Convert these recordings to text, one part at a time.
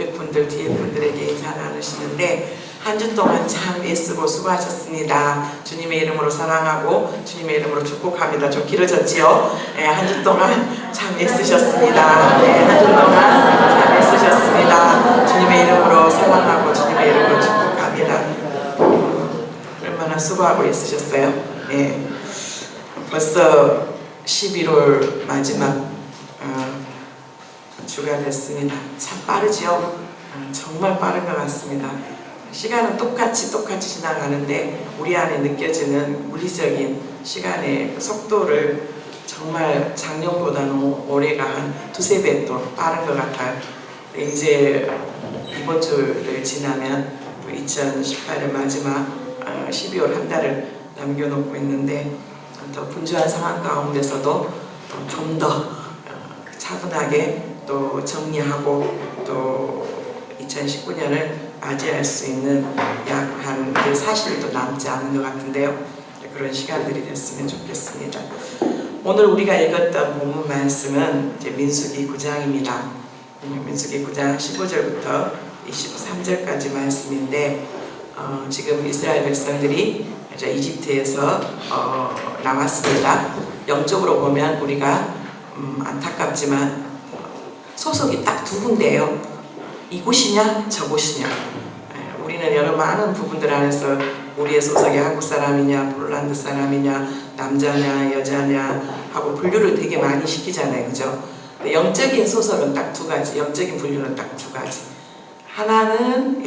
옆에 분들, 뒤에 분들에게 인사 나누시는데 한 주 동안 참 애쓰고 수고하셨습니다. 주님의 이름으로 사랑하고 주님의 이름으로 축복합니다. 좀 길어졌지요? 네, 한 주 동안 참 애쓰셨습니다. 네, 한 주 동안 참 애쓰셨습니다. 주님의 이름으로 사랑하고 주님의 이름으로 축복합니다. 얼마나 수고하고 애쓰셨어요? 네, 벌써 11월 마지막 주가 됐습니다. 참 빠르지요? 정말 빠른 것 같습니다. 시간은 똑같이 지나가는데 우리 안에 느껴지는 물리적인 시간의 속도를 정말 작년보다는 올해가 한 두세 배 또 빠른 것 같아요. 이제 이번 주를 지나면 2018년 마지막 12월 한 달을 남겨놓고 있는데 더 분주한 상황 가운데서도 좀 더 차분하게 또 정리하고 또 2019년을 맞이할 수 있는 약 한 40일도 남지 않은 것 같은데요. 그런 시간들이 됐으면 좋겠습니다. 오늘 우리가 읽었던 본문 말씀은 이제 민수기 9장입니다. 민수기 9장 15절부터 23절까지 말씀인데 지금 이스라엘 백성들이 이제 이집트에서 나왔습니다. 영적으로 보면 우리가 안타깝지만 소속이 딱 두 군데예요. 이곳이냐 저곳이냐. 우리는 여러 많은 부분들 안에서 우리의 소속이 한국 사람이냐 폴란드 사람이냐 남자냐 여자냐 하고 분류를 되게 많이 시키잖아요. 그죠? 영적인 소속은 딱 두 가지, 영적인 분류는 딱 두 가지. 하나는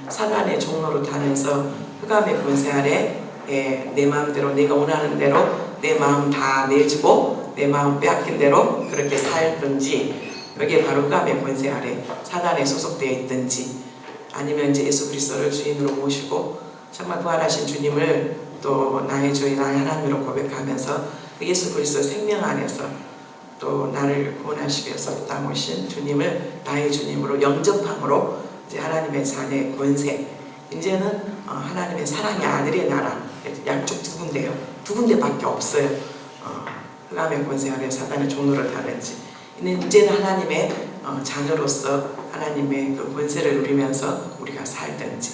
사단의 종로로 타면서 흑암의 권세 아래 내 마음대로 내가 원하는 대로 내 마음 다 내주고 내 마음 빼앗긴 대로 그렇게 살든지, 여기에 바로 흑암의 권세 아래 사단에 소속되어 있든지, 아니면 이제 예수 그리스도를 주인으로 모시고 정말 부활하신 주님을 또 나의 주인 나의 하나님으로 고백하면서 그 예수 그리스도 생명 안에서 또 나를 구원하시기 위해서 땅 오신 주님을 나의 주님으로 영접함으로 이제 하나님의 자녀의 권세, 이제는 하나님의 사랑의 아들의 나라, 양쪽 두 군데요. 두 군데밖에 없어요. 흑암의 권세 아래 사단의 종로를 타는지, 이제는 하나님의 자녀로서 하나님의 그 권세를 누리면서 우리가 살든지.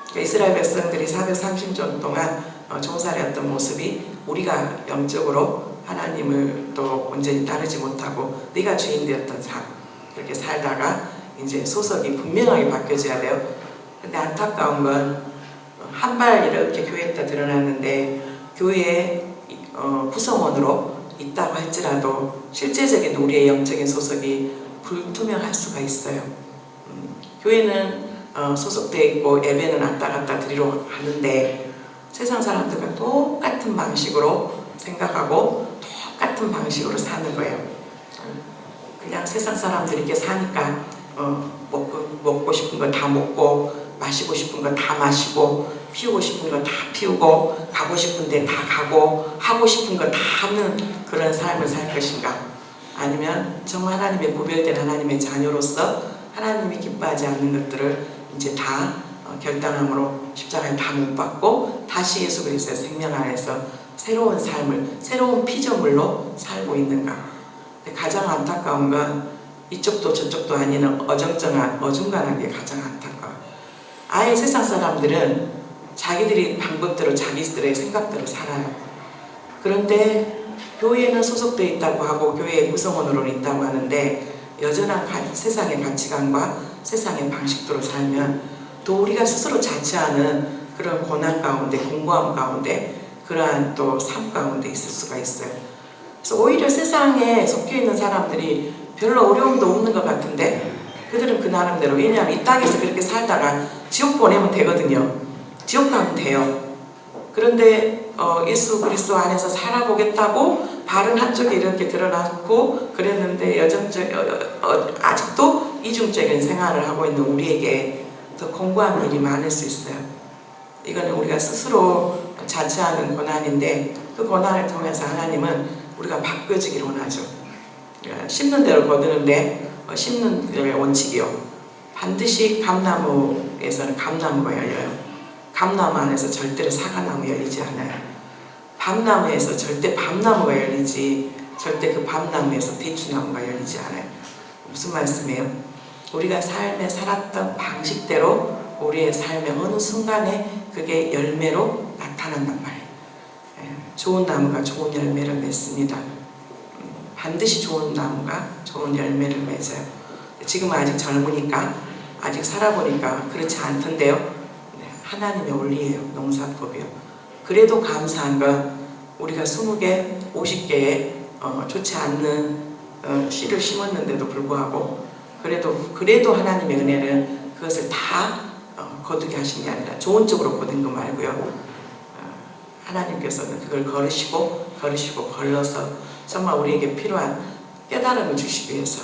그러니까 이스라엘 백성들이 430년 동안 종살이했던 모습이 우리가 영적으로 하나님을 또 온전히 따르지 못하고 네가 주인 되었던 삶, 그렇게 살다가 이제 소속이 분명하게 바뀌어져야 돼요. 근데 안타까운 건 한 발 이렇게 교회에 드러났는데 교회의 구성원으로 있다고 할지라도 실제적인 우리의 영적인 소속이 불투명할 수가 있어요. 교회는 소속되어 있고 예배는 왔다 갔다 드리러 하는데 세상 사람들과 똑같은 방식으로 생각하고 똑같은 방식으로 사는 거예요. 그냥 세상 사람들이 이렇게 사니까 먹고 싶은 거 다 먹고 마시고 싶은 거 다 마시고 피우고 싶은 거 다 피우고 가고 싶은 데 다 가고 하고 싶은 거 다 하는 그런 삶을 살 것인가, 아니면 정말 하나님의 구별된 하나님의 자녀로서 하나님이 기뻐하지 않는 것들을 이제 다 결단함으로 십자가에 다 못 박고 다시 예수 그리스도의 생명 안에서 새로운 삶을 새로운 피조물로 살고 있는가. 가장 안타까운 건 이쪽도 저쪽도 아닌 어중간한 게 가장 안타까워요. 아예 세상 사람들은 자기들이 방법대로 자기들의 생각대로 살아요. 그런데 교회에는 소속되어 있다고 하고 교회의 구성원으로 있다고 하는데 여전한 세상의 가치관과 세상의 방식대로 살면 또 우리가 스스로 자처하는 그런 고난 가운데, 공고함 가운데, 그러한 또 삶 가운데 있을 수가 있어요. 그래서 오히려 세상에 속해 있는 사람들이 별로 어려움도 없는 것 같은데 그들은 그 나름대로, 왜냐하면 이 땅에서 그렇게 살다가 지옥 보내면 되거든요. 지옥 가면 돼요. 그런데 예수 그리스도 안에서 살아보겠다고 발은 한쪽에 이렇게 드러났고 그랬는데 아직도 이중적인 생활을 하고 있는 우리에게 더 공고한 일이 많을 수 있어요. 이거는 우리가 스스로 자처하는 고난인데 그 고난을 통해서 하나님은 우리가 바뀌어지기를 원하죠. 심는 대로 거두는데 심는 원칙이요. 반드시 감나무에서는 감나무가 열려요. 감나무 안에서 절대로 사과나무 열리지 않아요. 밤나무에서 절대 밤나무가 열리지 절대 그 밤나무에서 대추나무가 열리지 않아요. 무슨 말씀이에요? 우리가 삶에 살았던 방식대로 우리의 삶의 어느 순간에 그게 열매로 나타난단 말이에요. 좋은 나무가 좋은 열매를 맺습니다. 반드시 좋은 나무가 좋은 열매를 맺어요. 지금은 아직 젊으니까, 아직 살아보니까 그렇지 않던데요. 하나님의 원리예요. 농사법이요. 그래도 감사한 건 우리가 20개, 50개의 좋지 않는 씨를 심었는데도 불구하고 그래도 하나님의 은혜는 그것을 다 거두게 하신 게 아니라 좋은 쪽으로 거둔 거 말고요. 하나님께서는 그걸 걸으시고 걸러서 정말 우리에게 필요한 깨달음을 주시기 위해서,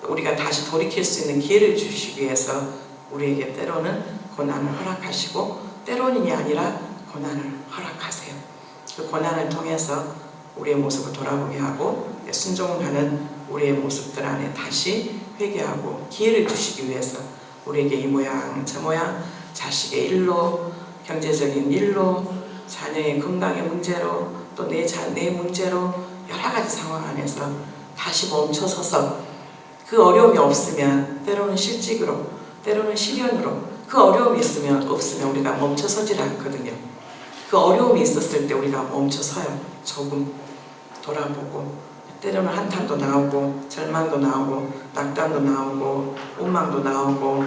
우리가 다시 돌이킬 수 있는 기회를 주시기 위해서 우리에게 때로는 고난을 허락하시고, 때로는이 아니라 고난을 허락하세요. 그 고난을 통해서 우리의 모습을 돌아보게 하고 순종하는 우리의 모습들 안에 다시 회개하고 기회를 주시기 위해서 우리에게 이 모양 저 모양, 자식의 일로, 경제적인 일로, 자녀의 건강의 문제로, 또 내 문제로 여러 가지 상황 안에서 다시 멈춰서서, 그 어려움이 없으면 때로는 실직으로, 때로는 시련으로, 그 어려움이 없으면 우리가 멈춰서질 않거든요. 그 어려움이 있었을 때 우리가 멈춰서요. 조금 돌아보고, 때로는 한탄도 나오고 절망도 나오고 낙담도 나오고 원망도 나오고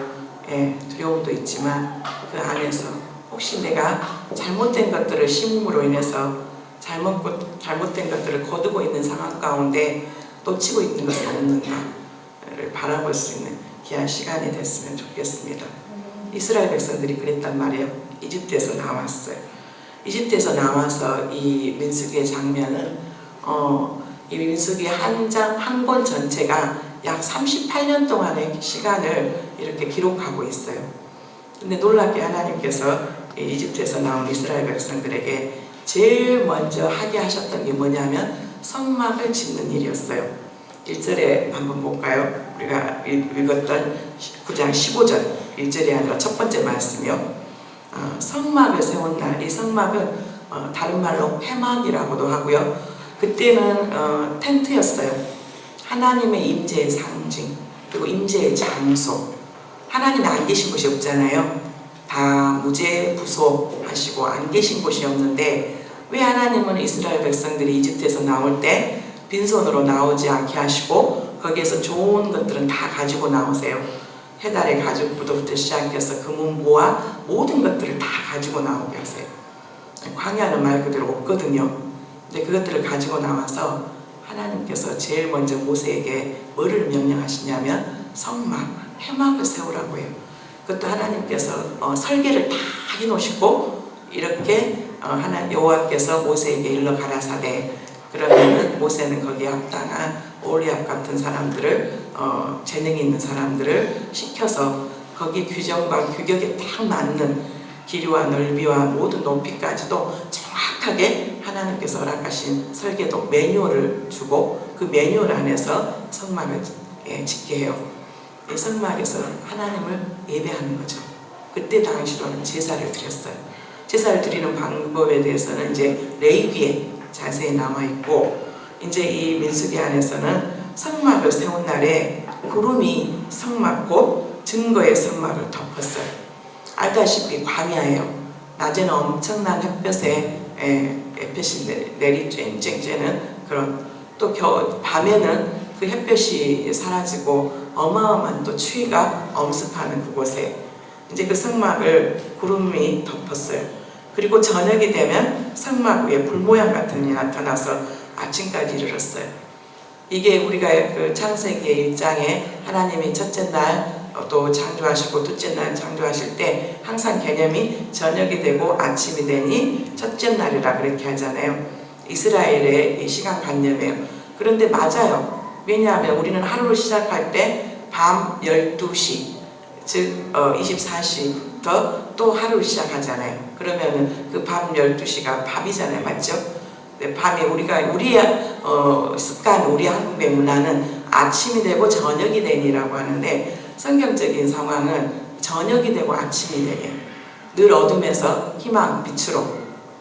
두려움도 있지만, 그 안에서 혹시 내가 잘못된 것들을 심음으로 인해서 잘못된 것들을 거두고 있는 상황 가운데 놓치고 있는 것은 없는가를 바라볼 수 있는 귀한 시간이 됐으면 좋겠습니다. 이스라엘 백성들이 그랬단 말이에요. 이집트에서 나왔어요. 이집트에서 나와서 이 민수기의 장면은 이 민수기 한 권 전체가 약 38년 동안의 시간을 이렇게 기록하고 있어요. 근데 놀랍게 하나님께서 이집트에서 나온 이스라엘 백성들에게 제일 먼저 하게 하셨던 게 뭐냐면 성막을 짓는 일이었어요. 1절에 한번 볼까요? 우리가 읽었던 9장 15절 1절이 아니라 첫 번째 말씀이요. 성막을 세운 날, 이 성막은 다른 말로 회막이라고도 하고요. 그때는 텐트였어요. 하나님의 임재의 상징, 그리고 임재의 장소. 하나님이 안 계신 곳이 없잖아요. 다 무죄부소하시고 안 계신 곳이 없는데, 왜 하나님은 이스라엘 백성들이 이집트에서 나올 때 빈손으로 나오지 않게 하시고 거기에서 좋은 것들은 다 가지고 나오세요. 해달의 가죽부터 시작해서 금은보화 모든 것들을 다 가지고 나오게 하세요. 광야는 말 그대로 없거든요. 근데 그것들을 가지고 나와서 하나님께서 제일 먼저 모세에게 뭐를 명령하시냐면 성막, 회막을 세우라고 해요. 그것도 하나님께서 설계를 다 해놓으시고 이렇게 여호와께서 모세에게 일러 가라사대, 그러면은 모세는 거기에 합당한 오리압 같은 사람들을 재능이 있는 사람들을 시켜서 거기 규정과 규격에 딱 맞는 길이와 넓이와 모든 높이까지도 정확하게 하나님께서 허락하신 설계도 매뉴얼을 주고 그 매뉴얼 안에서 성막을 짓게 해요. 이 성막에서 하나님을 예배하는 거죠. 그때 당시로는 제사를 드렸어요. 제사를 드리는 방법에 대해서는 이제 레위기에 자세히 나와 있고, 이제 이 민수기 안에서는 성막을 세운 날에 구름이 성막 곧 증거의 성막을 덮었어요. 알다시피 광야예요. 낮에는 엄청난 햇볕에 햇볕이 내리쬐는 그런, 또 밤에는 그 햇볕이 사라지고 어마어마한 또 추위가 엄습하는 그곳에 이제 그 성막을 구름이 덮었어요. 그리고 저녁이 되면 성막 위에 불 모양 같은 게 나타나서 아침까지 이르렀어요. 이게 우리가 그 창세기 1장에 하나님이 첫째 날 또 창조하시고 둘째 날 창조하실 때 항상 개념이 저녁이 되고 아침이 되니 첫째 날이라 그렇게 하잖아요. 이스라엘의 시간관념이에요. 그런데 맞아요. 왜냐하면 우리는 하루를 시작할 때 밤 12시, 즉 24시부터 또 하루를 시작하잖아요. 그러면 그 밤 12시가 밤이잖아요. 맞죠? 밤에 우리의 습관, 우리 한국의 문화는 아침이 되고 저녁이 되니라고 하는데, 성경적인 상황은 저녁이 되고 아침이 되니 늘 어둠에서 희망, 빛으로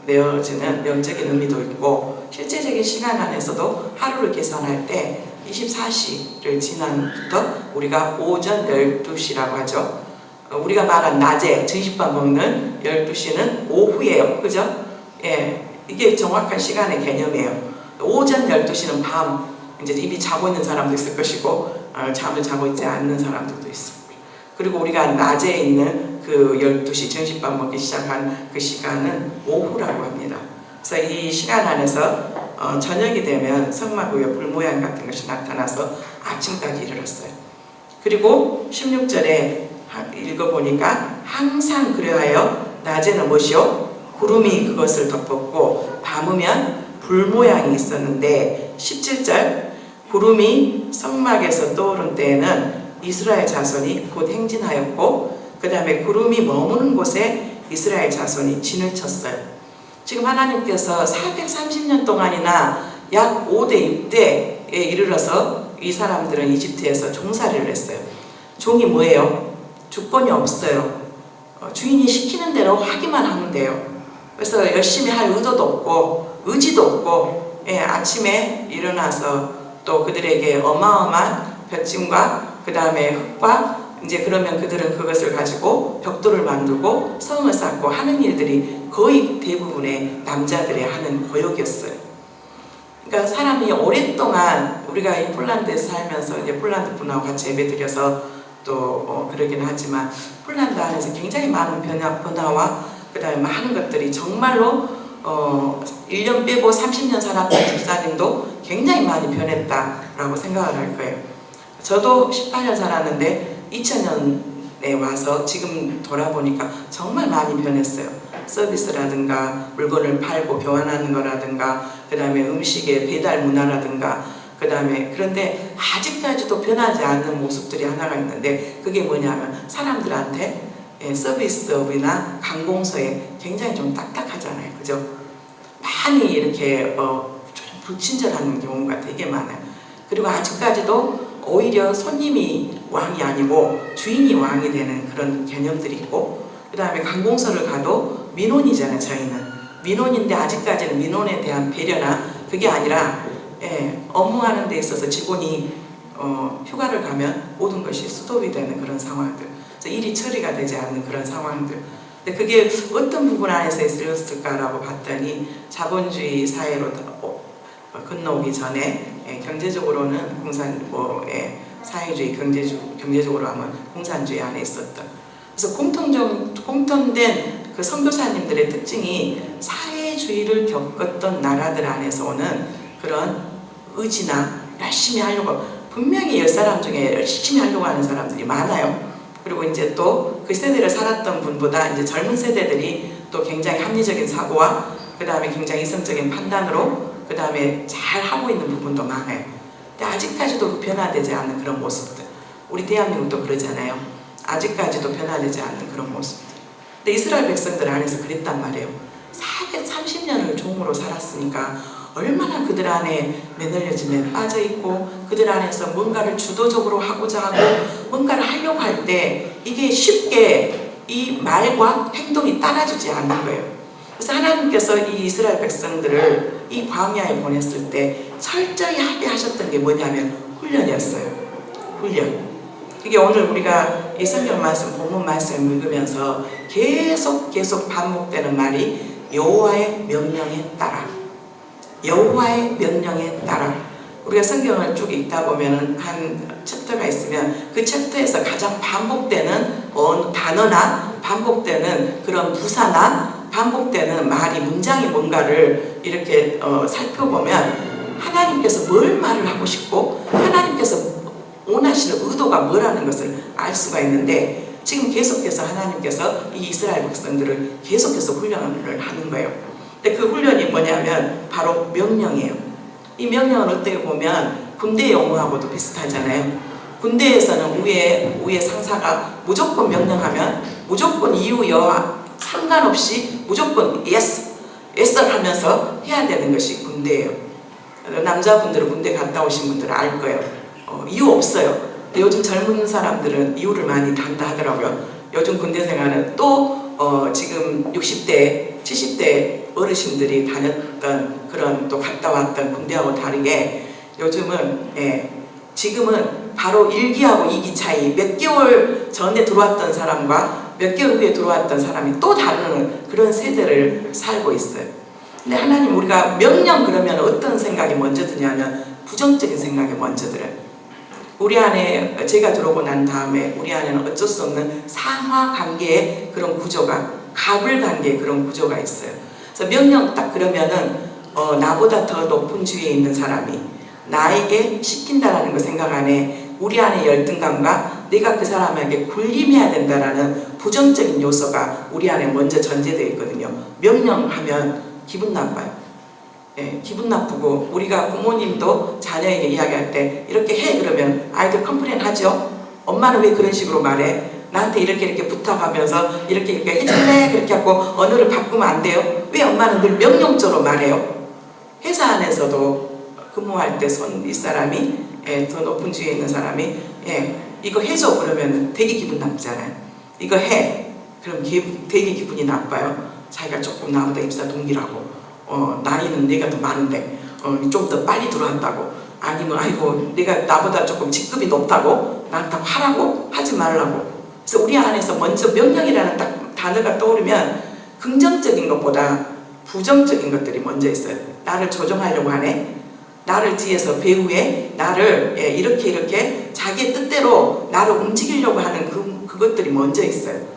내어지는 영적인 의미도 있고, 실제적인 시간 안에서도 하루를 계산할 때 24시를 지난부터 우리가 오전 12시라고 하죠. 우리가 말한 낮에 점심밥 먹는 12시는 오후예요. 그죠? 예, 이게 정확한 시간의 개념이에요. 오전 12시는 밤, 이제 이미 자고 있는 사람도 있을 것이고 잠을 자고 있지 않는 사람들도 있을 거예요. 그리고 우리가 낮에 있는 그 12시 점심밥 먹기 시작한 그 시간은 오후라고 합니다. 그래서 이 시간 안에서 저녁이 되면 성막 위에 불 모양 같은 것이 나타나서 아침까지 이르렀어요. 그리고 16절에 읽어보니까 항상 그래하여 낮에는 무엇이요? 구름이 그것을 덮었고 밤이면 불 모양이 있었는데 17절 구름이 성막에서 떠오른 때에는 이스라엘 자손이 곧 행진하였고 그 다음에 구름이 머무는 곳에 이스라엘 자손이 진을 쳤어요. 지금 하나님께서 430년 동안이나 약 5대 6대에 이르러서 이 사람들은 이집트에서 종살이를 했어요. 종이 뭐예요? 주권이 없어요. 주인이 시키는 대로 하기만 하면 돼요. 그래서 열심히 할 의도도 없고 의지도 없고 아침에 일어나서 또 그들에게 어마어마한 볏짐과 그 다음에 흙과 이제 그러면 그들은 그것을 가지고 벽돌을 만들고 성을 쌓고 하는 일들이 거의 대부분의 남자들의 하는 고역이었어요. 그러니까 사람이 오랫동안 우리가 이 폴란드에서 살면서 이제 폴란드 분하고 같이 예배드려서 또 그러긴 하지만 폴란드 안에서 굉장히 많은 변화와 그 다음에 많은 것들이 정말로 1년 빼고 30년 살았던 집사님도 굉장히 많이 변했다라고 생각을 할 거예요. 저도 18년 살았는데 2000년에 와서 지금 돌아보니까 정말 많이 변했어요. 서비스라든가 물건을 팔고 교환하는 거라든가 그 다음에 음식의 배달 문화라든가 그 다음에 그런데 아직까지도 변하지 않는 모습들이 하나가 있는데 그게 뭐냐면 사람들한테 서비스업이나 관공서에 굉장히 좀 딱딱하잖아요. 그죠? 많이 이렇게 좀 불친절한 경우가 되게 많아요. 그리고 아직까지도 오히려 손님이 왕이 아니고 주인이 왕이 되는 그런 개념들이 있고 그 다음에 관공서를 가도 민원이잖아요. 저희는 민원인데 아직까지는 민원에 대한 배려나 그게 아니라 업무하는 데 있어서 직원이 휴가를 가면 모든 것이 스톱이 되는 그런 상황들, 그래서 일이 처리가 되지 않는 그런 상황들. 근데 그게 어떤 부분 안에서 있었을까라고 봤더니 자본주의 사회로 건너오기 전에 경제적으로는 사회주의 경제적으로 하면 공산주의 안에 있었던. 그래서 공통된 그 선교사님들의 특징이 사회주의를 겪었던 나라들 안에서 오는 그런 의지나 열심히 하려고, 분명히 10사람 중에 열심히 하려고 하는 사람들이 많아요. 그리고 이제 또 그 세대를 살았던 분보다 이제 젊은 세대들이 또 굉장히 합리적인 사고와 그 다음에 굉장히 이성적인 판단으로 그 다음에 잘 하고 있는 부분도 많아요. 근데 아직까지도 변화되지 않는 그런 모습들. 우리 대한민국도 그러잖아요. 아직까지도 변화되지 않는 그런 모습들. 근데 이스라엘 백성들 안에서 그랬단 말이에요. 430년을 종으로 살았으니까 얼마나 그들 안에 매너리즘에 빠져있고 그들 안에서 뭔가를 주도적으로 하고자 하고 뭔가를 하려고 할 때 이게 쉽게 이 말과 행동이 따라주지 않는 거예요. 그래서 하나님께서 이 이스라엘 백성들을 이 광야에 보냈을 때 철저히 하게 하셨던 게 뭐냐면 훈련이었어요. 훈련. 이게 오늘 우리가 이 성경 말씀, 본문 말씀을 읽으면서 계속 반복되는 말이 여호와의 명령에 따라, 여호와의 명령에 따라. 우리가 성경을 쭉 읽다 보면 한 챕터가 있으면 그 챕터에서 가장 반복되는 단어나 반복되는 그런 부사나 반복되는 말이, 문장이 뭔가를 이렇게 살펴보면 하나님께서 뭘 말을 하고 싶고 하나님께서 원하시는 의도가 뭐라는 것을 알 수가 있는데, 지금 계속해서 하나님께서 이 이스라엘 백성들을 계속해서 훈련을 하는 거예요. 근데 그 훈련이 뭐냐면 바로 명령이에요. 이 명령은 어떻게 보면 군대 용어하고도 비슷하잖아요. 군대에서는 위에 상사가 무조건 명령하면 무조건 이유 여하 상관없이 무조건 yes 하면서 해야 되는 것이 군대예요. 남자분들은 군대 갔다 오신 분들은 알 거예요. 이유 없어요. 근데 요즘 젊은 사람들은 이유를 많이 단다 하더라고요. 요즘 군대 생활은 또 지금 60대, 70대 어르신들이 다녔던 그런 또 갔다 왔던 군대하고 다르게 요즘은 지금은 바로 1기하고 2기 차이, 몇 개월 전에 들어왔던 사람과 몇 개월 후에 들어왔던 사람이 또 다른 그런 세대를 살고 있어요. 근데 하나님, 우리가 명령 그러면 어떤 생각이 먼저 드냐면 부정적인 생각이 먼저 들어요. 우리 안에, 제가 들어오고 난 다음에 우리 안에는 어쩔 수 없는 상하관계의 그런 구조가, 갑을관계의 그런 구조가 있어요. 그래서 명령 딱 그러면은 나보다 더 높은 주위에 있는 사람이 나에게 시킨다라는 거 생각 안에 우리 안에 열등감과 내가 그 사람에게 군림해야 된다라는 부정적인 요소가 우리 안에 먼저 전제되어 있거든요. 명령하면 기분 나빠요. 기분 나쁘고, 우리가 부모님도 자녀에게 이야기할 때 이렇게 해 그러면 아이들 컴플레인 하죠. 엄마는 왜 그런 식으로 말해? 나한테 이렇게 부탁하면서 이렇게 해줄래? 그렇게 하고 언어를 바꾸면 안 돼요? 왜 엄마는 늘 명령적으로 말해요? 회사 안에서도 근무할 때 윗사람이 더 높은 주위에 있는 사람이 이거 해줘 그러면 되게 기분 나쁘잖아요. 이거 해 그럼 되게 기분이 나빠요. 자기가 조금 나보다 입사 동기라고, 나이는 내가 더 많은데 좀 더 빨리 들어왔다고, 아니면 아이고 내가 나보다 조금 직급이 높다고 나한테 하라고 하지 말라고. 그래서 우리 안에서 먼저 명령이라는 딱 단어가 떠오르면 긍정적인 것보다 부정적인 것들이 먼저 있어요. 나를 조종하려고 하네, 나를 뒤에서 배후에 나를 이렇게 자기의 뜻대로 나를 움직이려고 하는 그것들이 먼저 있어요.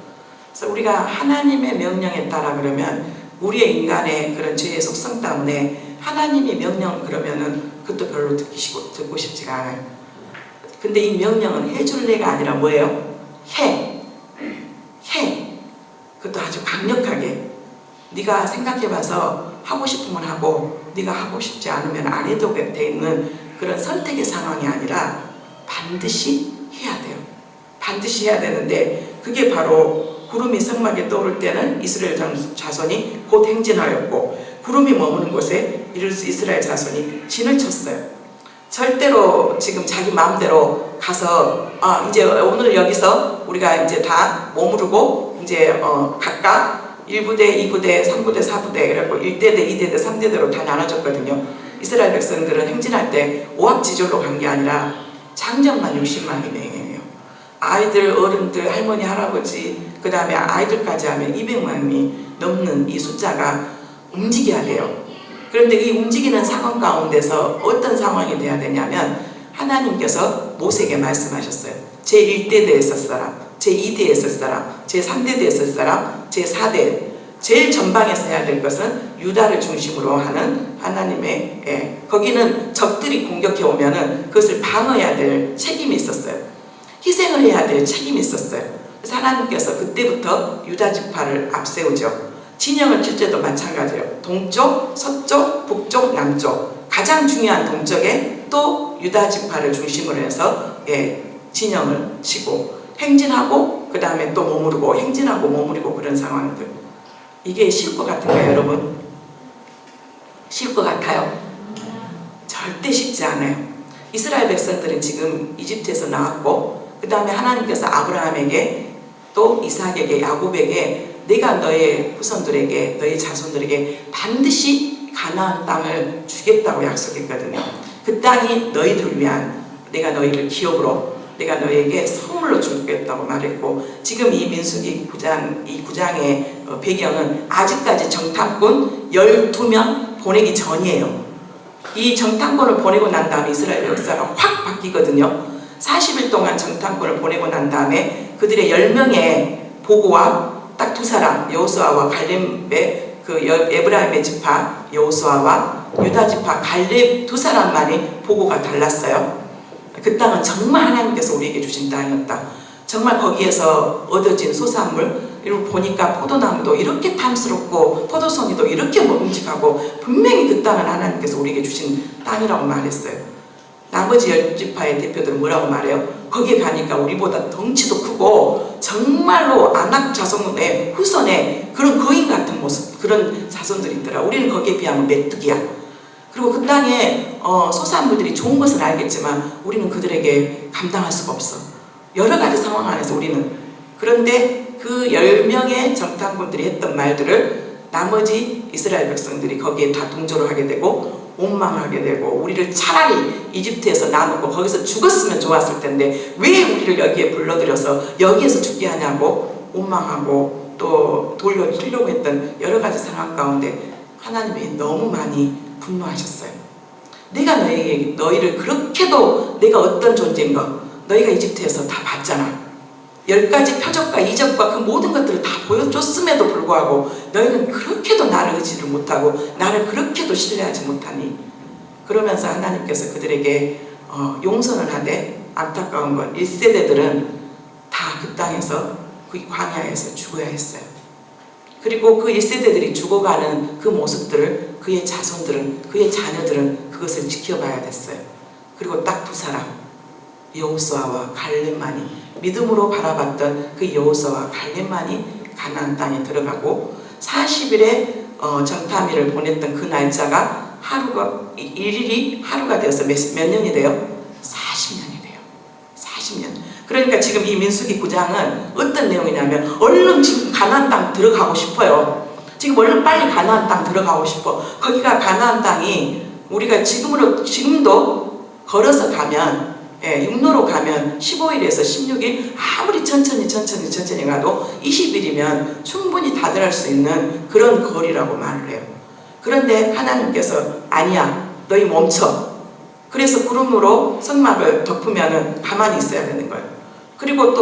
그래서 우리가 하나님의 명령에 따라 그러면 우리의 인간의 그런 죄의 속성 때문에 하나님의 명령 그러면은 그것도 별로 듣고 싶지가 않아요. 근데 이 명령은 해줄래가 아니라 뭐예요? 해. 그것도 아주 강력하게 네가 생각해봐서 하고 싶으면 하고 네가 하고 싶지 않으면 안 해도 돼 있는 그런 선택의 상황이 아니라 반드시 해야 돼요. 반드시 해야 되는데, 그게 바로 구름이 성막에 떠오를 때는 이스라엘 자손이 곧 행진하였고, 구름이 머무는 곳에 이스라엘 자손이 진을 쳤어요. 절대로 지금 자기 마음대로 가서 이제 오늘 여기서 우리가 이제 다 머무르고 이제 각각 1부대, 2부대, 3부대, 4부대 그래갖고 1대대, 2대대, 3대대로 다 나눠졌거든요. 이스라엘 백성들은 행진할 때 오합지졸로 간 게 아니라 장정만 60만 명이에요. 아이들, 어른들, 할머니, 할아버지, 그 다음에 아이들까지 하면 200만이 넘는 이 숫자가 움직여야 돼요. 그런데 이 움직이는 상황 가운데서 어떤 상황이 돼야 되냐면 하나님께서 모세에게 말씀하셨어요. 제1대대에 있을 사람, 제2대에 있을 사람, 제3대대에 있을 사람, 제4대, 제일 전방에서 해야 될 것은 유다를 중심으로 하는 하나님의 거기는 적들이 공격해 오면은 그것을 방어해야 될 책임이 있었어요. 희생을 해야 될 책임이 있었어요. 그래서 하나님께서 그때부터 유다 지파를 앞세우죠. 진영을 칠 때도 마찬가지예요. 동쪽, 서쪽, 북쪽, 남쪽. 가장 중요한 동쪽에 또 유다 지파를 중심으로 해서 진영을 치고 행진하고 그 다음에 또 머무르고 행진하고 머무르고 그런 상황들. 이게 쉬울 것 같은가요, 여러분? 쉬울 것 같아요? 절대 쉽지 않아요. 이스라엘 백성들은 지금 이집트에서 나왔고 그 다음에 하나님께서 아브라함에게 또 이삭에게 야곱에게 내가 너의 후손들에게 너의 자손들에게 반드시 가나안 땅을 주겠다고 약속했거든요. 그 땅이 너희들을 위한, 내가 너희를 기업으로 내가 너에게 선물로 주겠다고 말했고, 지금 이 민수기 9장, 이 9장의 배경은 아직까지 정탐꾼 12명 보내기 전이에요. 이 정탐꾼을 보내고 난 다음에 이스라엘 역사가 확 바뀌거든요. 40일 동안 정탐꾼을 보내고 난 다음에 그들의 10명의 보고와 딱 두 사람, 여호수아와 갈렙의 그 에브라임의 지파 여호수아와 유다 지파 갈렙 두 사람만이 보고가 달랐어요. 그 땅은 정말 하나님께서 우리에게 주신 땅이었다. 정말 거기에서 얻어진 소산물, 이걸 보니까 포도나무도 이렇게 탐스럽고 포도송이도 이렇게 먹음직하고 분명히 그 땅은 하나님께서 우리에게 주신 땅이라고 말했어요. 나머지 10지파의 대표들은 뭐라고 말해요? 거기에 가니까 우리보다 덩치도 크고 정말로 아낙 자손의 후손의 그런 거인 같은 모습, 그런 자손들이 있더라. 우리는 거기에 비하면 메뚜기야. 그리고 그 땅에 소산물들이 좋은 것은 알겠지만 우리는 그들에게 감당할 수가 없어. 여러 가지 상황 안에서 우리는. 그런데 그 10명의 정탐꾼들이 했던 말들을 나머지 이스라엘 백성들이 거기에 다 동조를 하게 되고 원망하게 되고 우리를 차라리 이집트에서 놔놓고 거기서 죽었으면 좋았을 텐데 왜 우리를 여기에 불러들여서 여기에서 죽게 하냐고 원망하고 또 돌려주려고 했던 여러 가지 상황 가운데 하나님이 너무 많이 분노하셨어요. 내가 너희를 그렇게도 내가 어떤 존재인 거 너희가 이집트에서 다 봤잖아. 10가지 표적과 이적과 그 모든 것들을 다 보여줬음에도 불구하고 너희는 그렇게도 나를 의지를 못하고 나를 그렇게도 신뢰하지 못하니. 그러면서 하나님께서 그들에게 용서는 하되 안타까운 건 1세대들은 다 그 땅에서 그 광야에서 죽어야 했어요. 그리고 그 1세대들이 죽어가는 그 모습들을 그의 자손들은 그의 자녀들은 그것을 지켜봐야 됐어요. 그리고 딱 두 사람 여호수아와 갈렙만이 믿음으로 바라봤던 그 여호수아와 갈렙만이 가나안 땅에 들어가고 40일의 정탐일을 보냈던 그 날짜가 일일이 하루가 되어서 몇 년이 돼요? 40년이 돼요. 40년. 그러니까 지금 이 민수기 9장은 어떤 내용이냐면 얼른 지금 가나안 땅 들어가고 싶어요. 지금 얼른 빨리 가나안 땅 들어가고 싶어. 거기가 가나안 땅이 우리가 지금도 걸어서 가면 육로로 가면 15일에서 16일 아무리 천천히 가도 20일이면 충분히 다들할 수 있는 그런 거리라고 말을 해요. 그런데 하나님께서 아니야 너희 멈춰. 그래서 구름으로 성막을 덮으면 가만히 있어야 되는 거예요. 그리고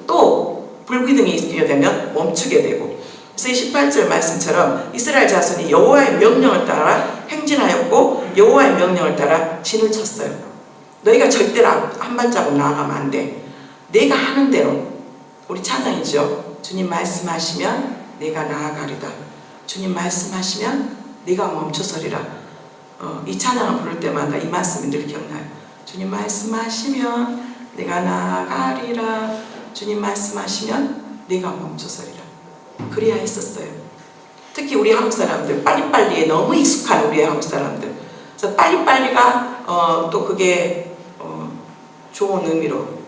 또 불기둥이 있게 되면 멈추게 되고. 그래서 18절 말씀처럼 이스라엘 자손이 여호와의 명령을 따라 행진하였고 여호와의 명령을 따라 진을 쳤어요. 너희가 절대로 한 발자국 나아가면 안 돼. 내가 하는 대로. 우리 찬양이죠. 주님 말씀하시면 내가 나아가리다. 주님 말씀하시면 내가 멈춰서리라. 이 찬양을 부를 때마다 이 말씀이 늘 기억나요. 주님 말씀하시면 내가 나아가리라. 주님 말씀하시면 내가 멈춰서리라. 그래야 했었어요. 특히 우리 한국 사람들 빨리빨리에 너무 익숙한 우리 한국 사람들. 그래서 빨리빨리가 또 그게 좋은 의미로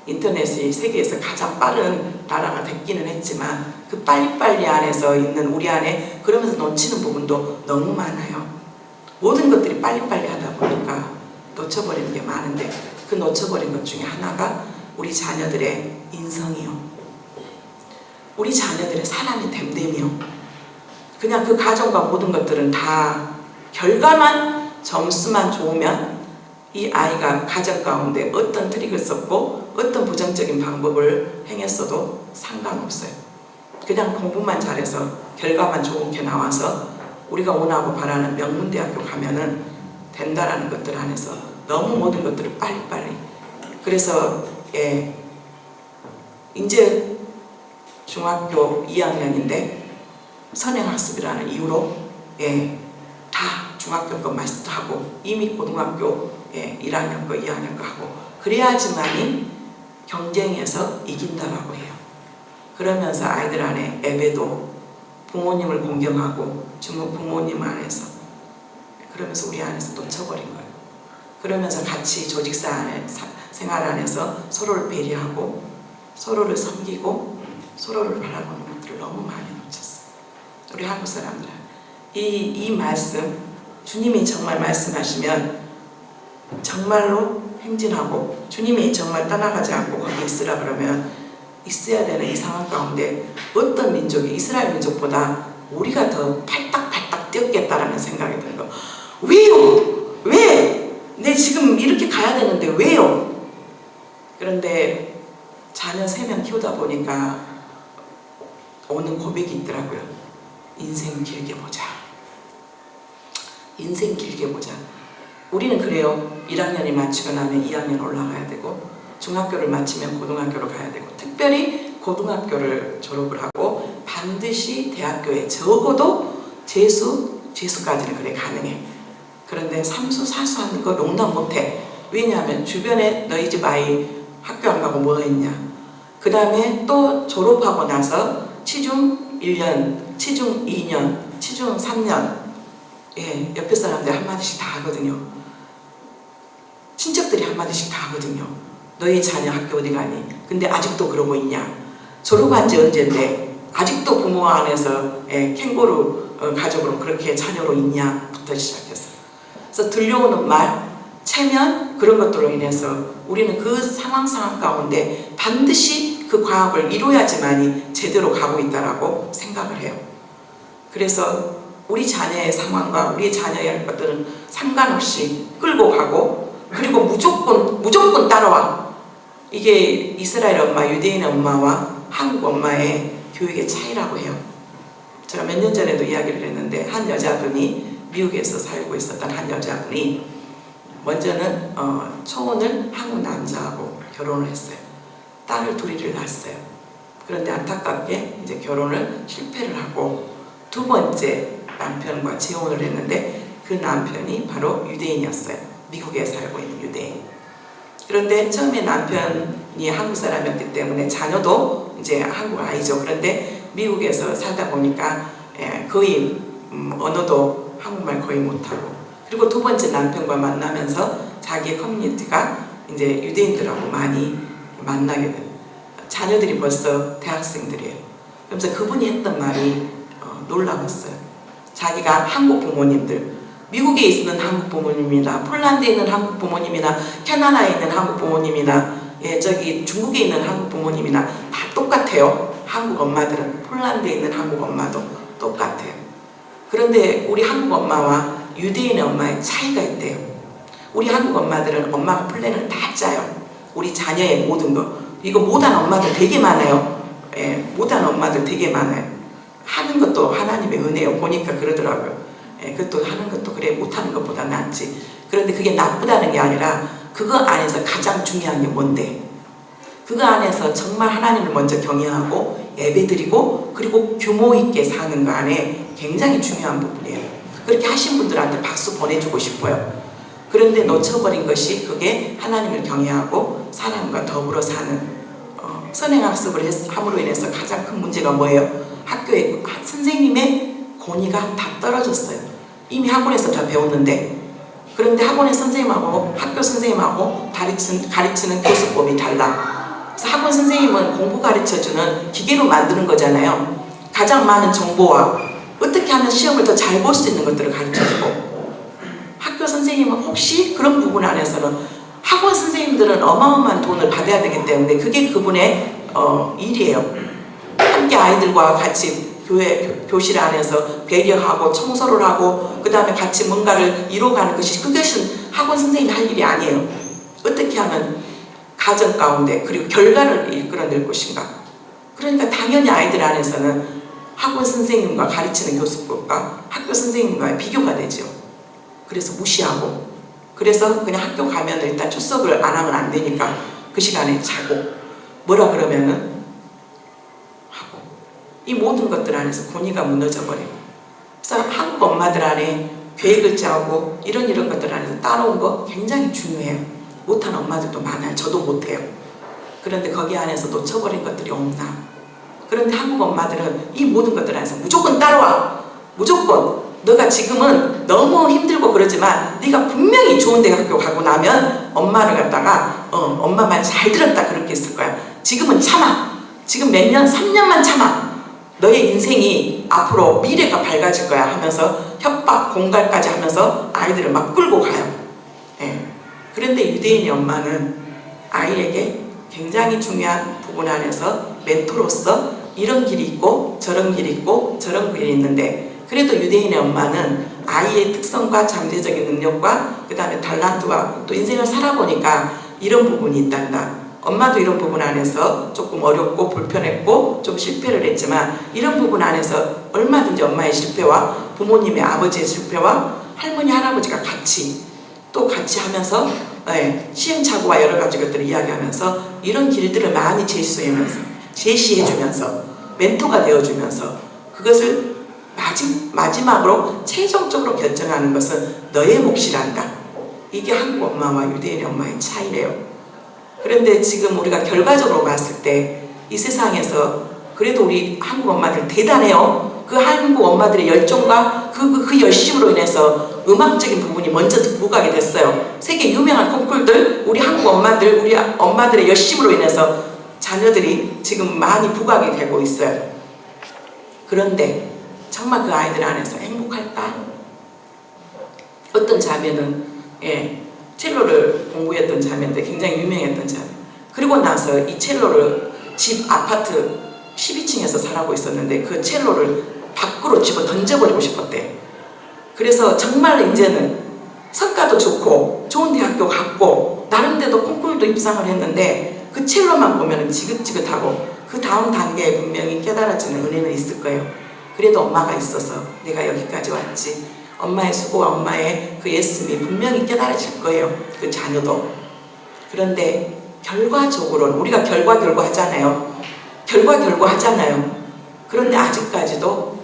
인터넷이 세계에서 가장 빠른 나라가 됐기는 했지만 그 빨리빨리 안에서 있는 우리 안에 그러면서 놓치는 부분도 너무 많아요. 모든 것들이 빨리빨리 하다 보니까 놓쳐버리는 게 많은데 그 놓쳐버린 것 중에 하나가 우리 자녀들의 인성이요. 우리 자녀들의 사람의 됨됨이요. 그냥 그 가정과 모든 것들은 다 결과만 점수만 좋으면 이 아이가 가정 가운데 어떤 트릭을 썼고 어떤 부정적인 방법을 행했어도 상관없어요. 그냥 공부만 잘해서 결과만 좋게 나와서 우리가 원하고 바라는 명문대학교 가면은 된다라는 것들 안에서 너무 모든 것들을 빨리빨리. 그래서 이제 중학교 2학년인데 선행학습이라는 이유로 다 중학교 거 마스터하고 이미 고등학교 1학년 거 2학년 거 하고 그래야지만이 경쟁에서 이긴다라고 해요. 그러면서 아이들 안에 애배도 부모님을 공경하고 부모님 안에서 그러면서 우리 안에서 놓쳐버린 거예요. 그러면서 같이 생활 안에서 서로를 배려하고 서로를 섬기고 서로를 바라보는 것들을 너무 많이 놓쳤어요. 우리 한국 사람들은 이 말씀 주님이 정말 말씀하시면 정말로 행진하고 주님이 정말 떠나가지 않고 거기 있으라 그러면 있어야 되는 이 상황 가운데 어떤 민족이 이스라엘 민족보다 우리가 더 팔딱팔딱 뛰었겠다라는 생각이 드는 거. 왜요? 왜? 내 지금 이렇게 가야 되는데 왜요? 그런데 자녀 3명 키우다 보니까 오는 고백이 있더라고요. 인생 길게 보자. 인생 길게 보자. 우리는 그래요. 1학년이 마치고 나면 2학년 올라가야 되고 중학교를 마치면 고등학교로 가야 되고 특별히 고등학교를 졸업을 하고 반드시 대학교에 적어도 재수까지는 그래 가능해. 그런데 삼수 사수하는 거 용납 못해. 왜냐하면 주변에 너희 집 아이 학교 안 가고 뭐 했냐. 그 다음에 또 졸업하고 나서 치중 1년, 치중 2년, 치중 3년 옆에 사람들 한마디씩 다 하거든요. 친척들이 한마디씩 다 하거든요. 너희 자녀 학교 어디 가니? 근데 아직도 그러고 있냐? 졸업한 지 언젠데 아직도 부모 안에서 캥거루 가족으로 그렇게 자녀로 있냐부터 시작해서. 그래서 들려오는 말, 체면 그런 것들로 인해서 우리는 그 상황 가운데 반드시 그 과업을 이루어야지만이 제대로 가고 있다라고 생각을 해요. 그래서 우리 자녀의 상황과 우리 자녀의 것들은 상관없이 끌고 가고, 그리고 무조건 따라와. 이게 이스라엘 엄마, 유대인 엄마와 한국 엄마의 교육의 차이라고 해요. 제가 몇 년 전에도 이야기를 했는데, 한 여자분이 미국에서 살고 있었던 한 여자분이 먼저는 초혼을 한국 남자하고 결혼을 했어요. 딸을 둘이를 낳았어요. 그런데 안타깝게 이제 결혼을 실패를 하고 두 번째 남편과 재혼을 했는데, 그 남편이 바로 유대인이었어요. 미국에 살고 있는 유대인. 그런데 처음에 남편이 한국 사람이었기 때문에 자녀도 이제 한국 아이죠. 그런데 미국에서 살다 보니까 거의 언어도 한국말 거의 못하고, 그리고 두 번째 남편과 만나면서 자기의 커뮤니티가 이제 유대인들하고 많이 만나게 된, 자녀들이 벌써 대학생들이에요. 그러면서 그분이 했던 말이 놀라웠어요. 자기가 한국 부모님들, 미국에 있는 한국 부모님이나 폴란드에 있는 한국 부모님이나 캐나다에 있는 한국 부모님이나 저기 중국에 있는 한국 부모님이나 다 똑같아요. 한국 엄마들은, 폴란드에 있는 한국 엄마도 똑같아요. 그런데 우리 한국 엄마와 유대인의 엄마의 차이가 있대요. 우리 한국 엄마들은 엄마가 플랜을 다 짜요. 우리 자녀의 모든 거. 이거 못한 엄마들 되게 많아요. 못한 엄마들 되게 많아요. 하는 것도 하나님의 은혜요. 보니까 그러더라고요. 그것도 하는 것도 그래, 못하는 것보다 낫지. 그런데 그게 나쁘다는 게 아니라 그거 안에서 가장 중요한 게 뭔데? 그거 안에서 정말 하나님을 먼저 경외하고 예배드리고 그리고 규모 있게 사는 거 안에 굉장히 중요한 부분이에요. 그렇게 하신 분들한테 박수 보내주고 싶어요. 그런데 놓쳐버린 것이 그게 하나님을 경외하고 사람과 더불어 사는 선행학습을 함으로 인해서 가장 큰 문제가 뭐예요? 학교에 선생님의 권위가 다 떨어졌어요. 이미 학원에서 다 배웠는데, 그런데 학원의 선생님하고 학교 선생님하고 가르치는 교수법이 달라. 그래서 학원 선생님은 공부 가르쳐주는 기계로 만드는 거잖아요. 가장 많은 정보와 어떻게 하면 시험을 더 잘 볼 수 있는 것들을 가르쳐주고, 학교 선생님은 혹시 그런 부분 안에서는 학원 선생님들은 어마어마한 돈을 받아야 되기 때문에 그게 그분의 일이에요. 함께 아이들과 같이 교실 안에서 배려하고 청소를 하고 그 다음에 같이 뭔가를 이뤄가는 그것은 학원 선생님이 할 일이 아니에요. 어떻게 하면 가정 가운데 그리고 결과를 이끌어낼 것인가. 그러니까 당연히 아이들 안에서는 학원 선생님과 가르치는 교수법과 학교 선생님과의 비교가 되죠. 그래서 무시하고, 그래서 그냥 학교 가면 일단 출석을 안 하면 안 되니까 그 시간에 자고, 뭐라 그러면은 하고, 이 모든 것들 안에서 권위가 무너져 버려요. 그래서 한국 엄마들 안에 계획을 짜고 이런 것들 안에서 따라온 거 굉장히 중요해요. 못한 엄마들도 많아요. 저도 못해요. 그런데 거기 안에서 놓쳐버린 것들이 없나. 그런데 한국 엄마들은 이 모든 것들 안에서 무조건 따라와. 무조건. 너가 지금은 너무 힘들고 그러지만 네가 분명히 좋은 대학교 가고 나면 엄마를 갖다가 엄마 말 잘 들었다 그렇게 했을 거야. 지금은 참아. 지금 몇 년, 3년만 참아. 너의 인생이 앞으로 미래가 밝아질 거야 하면서 협박, 공갈까지 하면서 아이들을 막 끌고 가요. 그런데 유대인의 엄마는 아이에게 굉장히 중요한 부분 안에서 멘토로서 이런 길이 있고 저런 길이 있고 저런 길이 있는데, 그래도 유대인의 엄마는 아이의 특성과 잠재적인 능력과 그 다음에 달란트와 또 인생을 살아보니까 이런 부분이 있단다. 엄마도 이런 부분 안에서 조금 어렵고 불편했고 좀 실패를 했지만 이런 부분 안에서 얼마든지 엄마의 실패와 부모님의 아버지의 실패와 할머니 할아버지가 같이 하면서 시행착오와 여러 가지 것들을 이야기하면서 이런 길들을 많이 제시해주면서 멘토가 되어주면서 그것을 마지막으로 최종적으로 결정하는 것은 너의 몫이란다. 이게 한국 엄마와 유대인의 엄마의 차이래요. 그런데 지금 우리가 결과적으로 봤을 때 이 세상에서 그래도 우리 한국 엄마들 대단해요. 그 한국 엄마들의 열정과 그 열심으로 인해서 음악적인 부분이 먼저 부각이 됐어요. 세계 유명한 콩쿨들, 우리 한국 엄마들, 우리 엄마들의 열심으로 인해서 자녀들이 지금 많이 부각이 되고 있어요. 그런데 정말 그 아이들 안에서 행복할까? 어떤 자매는 첼로를 공부했던 자매인데 굉장히 유명했던 자매. 그리고 나서 이 첼로를 집 아파트 12층에서 살고 있었는데 그 첼로를 밖으로 집어 던져버리고 싶었대. 그래서 정말 이제는 성과도 좋고 좋은 대학교 갔고 나름대로 콩쿠르도 입상을 했는데 그 첼로만 보면 지긋지긋하고 그 다음 단계에 분명히 깨달아지는 은혜는 있을 거예요. 그래도 엄마가 있어서 내가 여기까지 왔지. 엄마의 수고와 엄마의 그 예씀이 분명히 깨달아질 거예요. 그 자녀도. 그런데 결과적으로는 우리가 결과 하잖아요. 결과 하잖아요. 그런데 아직까지도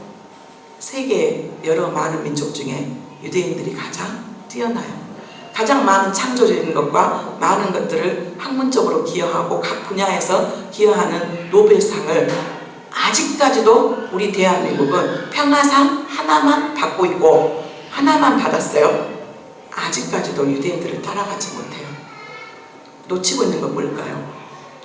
세계 여러 많은 민족 중에 유대인들이 가장 뛰어나요. 가장 많은 창조적인 것과 많은 것들을 학문적으로 기여하고 각 분야에서 기여하는 노벨상을 아직까지도 우리 대한민국은 평화상 하나만 받고 있고 하나만 받았어요. 아직까지도 유대인들을 따라가지 못해요. 놓치고 있는 건 뭘까요?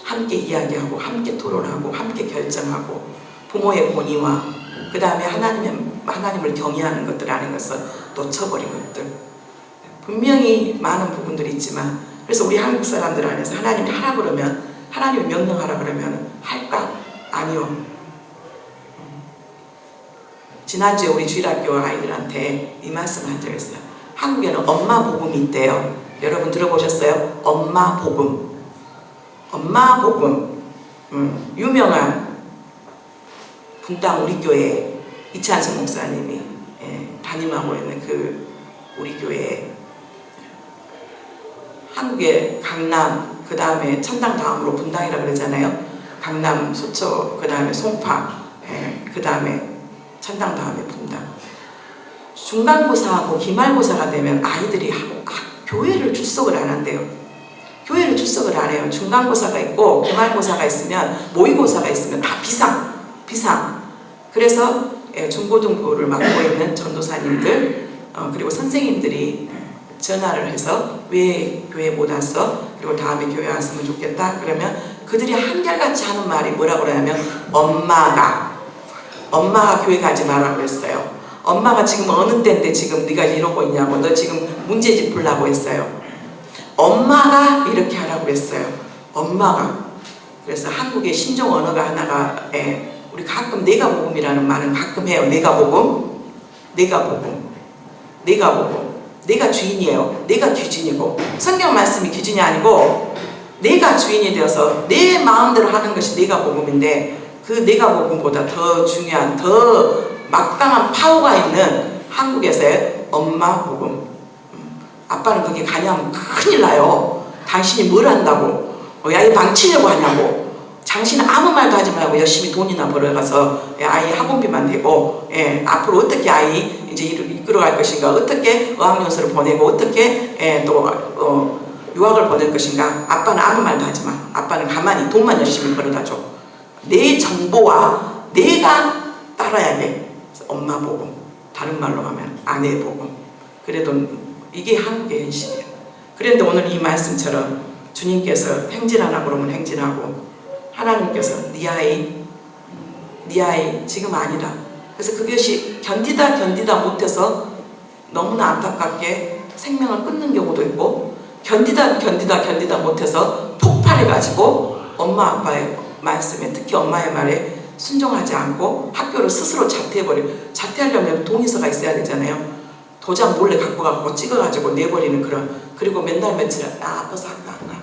함께 이야기하고 함께 토론하고 함께 결정하고 부모의 권위와 그 다음에 하나님을 경외하는 것들 아닌 것을 놓쳐버린 것들. 분명히 많은 부분들이 있지만 그래서 우리 한국 사람들 안에서 하나님이 하라 그러면 하나님이 명령하라 그러면 할까? 아니요. 지난주에 우리 주일학교 아이들한테 이 말씀 한 적 있어요. 한국에는 엄마 복음이 있대요. 여러분 들어보셨어요? 엄마 복음. 엄마 복음. 유명한 분당 우리 교회 이찬승 목사님이 담임하고 있는 그 우리 교회에 한국의 강남 그 다음에 천당 다음으로 분당이라 그러잖아요. 강남, 소초, 그 다음에 송파, 그 다음에 천당 다음에 분당. 중간고사하고 기말고사가 되면 아이들이 교회를 출석을 안 한대요. 교회를 출석을 안 해요. 중간고사가 있고 기말고사가 있으면 모의고사가 있으면 다 비상. 그래서 중고등부를 맡고 있는 전도사님들 그리고 선생님들이 전화를 해서 왜 교회 못 왔어? 그리고 다음에 교회 왔으면 좋겠다. 그러면 그들이 한결같이 하는 말이 뭐라고 그러냐면 엄마가 교회 가지 말라고 했어요. 엄마가 지금 어느 때인데 지금 네가 이러고 있냐고. 너 지금 문제집 풀라고 했어요. 엄마가 이렇게 하라고 했어요. 엄마가. 그래서 한국의 신종 언어가 하나가 우리 가끔 내가 복음이라는 말은 가끔 해요. 내가 복음. 내가 주인이에요. 내가 귀진이고 성경 말씀이 귀진이 아니고 내가 주인이 되어서 내 마음대로 하는 것이 내가 복음인데 그 내가 복음보다 더 중요한 더 막강한 파워가 있는 한국에서의 엄마 복음. 아빠는 그게 가냐면 큰일 나요. 당신이 뭘 한다고 아이 망치려고 하냐고 당신은 아무 말도 하지 말고 열심히 돈이나 벌어가서 아이 학원비만 대고 앞으로 어떻게 아이 이제 이끌어갈 것인가 어떻게 어학연수를 보내고 어떻게 또 유학을 보낼 것인가. 아빠는 아무 말도 하지 마. 아빠는 가만히 돈만 열심히 벌어다 줘. 내 정보와 내가 따라야 돼. 엄마 복음. 다른 말로 하면 아내 복음. 그래도 이게 한국의 현실이에요. 그런데 오늘 이 말씀처럼 주님께서 행진하라 그러면 행진하고 하나님께서 네 아이 지금 아니다. 그래서 그것이 견디다 못해서 너무나 안타깝게 생명을 끊는 경우도 있고 견디다 못해서 폭발해가지고 엄마 아빠의 말씀에 특히 엄마의 말에 순종하지 않고 학교를 스스로 자퇴하려면 동의서가 있어야 되잖아요. 도장 몰래 갖고 가고 찍어가지고 내버리는 그런. 그리고 맨날 며칠 나 아파서 학교 안 가.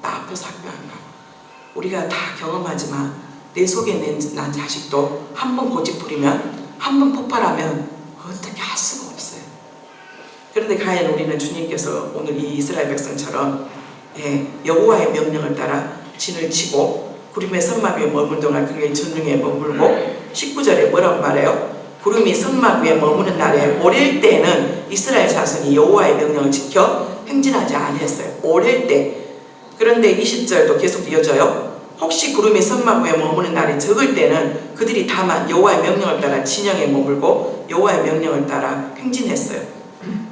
나 아파서 학교 안 가. 우리가 다 경험하지만 내 속에 난 자식도 한 번 고집 부리면 한 번 폭발하면 어떻게 할 수가 없어요. 그런데 과연 우리는 주님께서 오늘 이 이스라엘 백성처럼 여호와의 명령을 따라 진을 치고 구름의 성막 위에 머물 동안 그의 전중에 머물고 19절에 뭐라고 말해요? 구름이 성막 위에 머무는 날에 오릴 때에는 이스라엘 자손이 여호와의 명령을 지켜 행진하지 아니했어요. 오릴 때. 그런데 20절도 계속 이어져요. 혹시 구름이 성막 위에 머무는 날이 적을 때는 그들이 다만 여호와의 명령을 따라 진영에 머물고 여호와의 명령을 따라 행진했어요.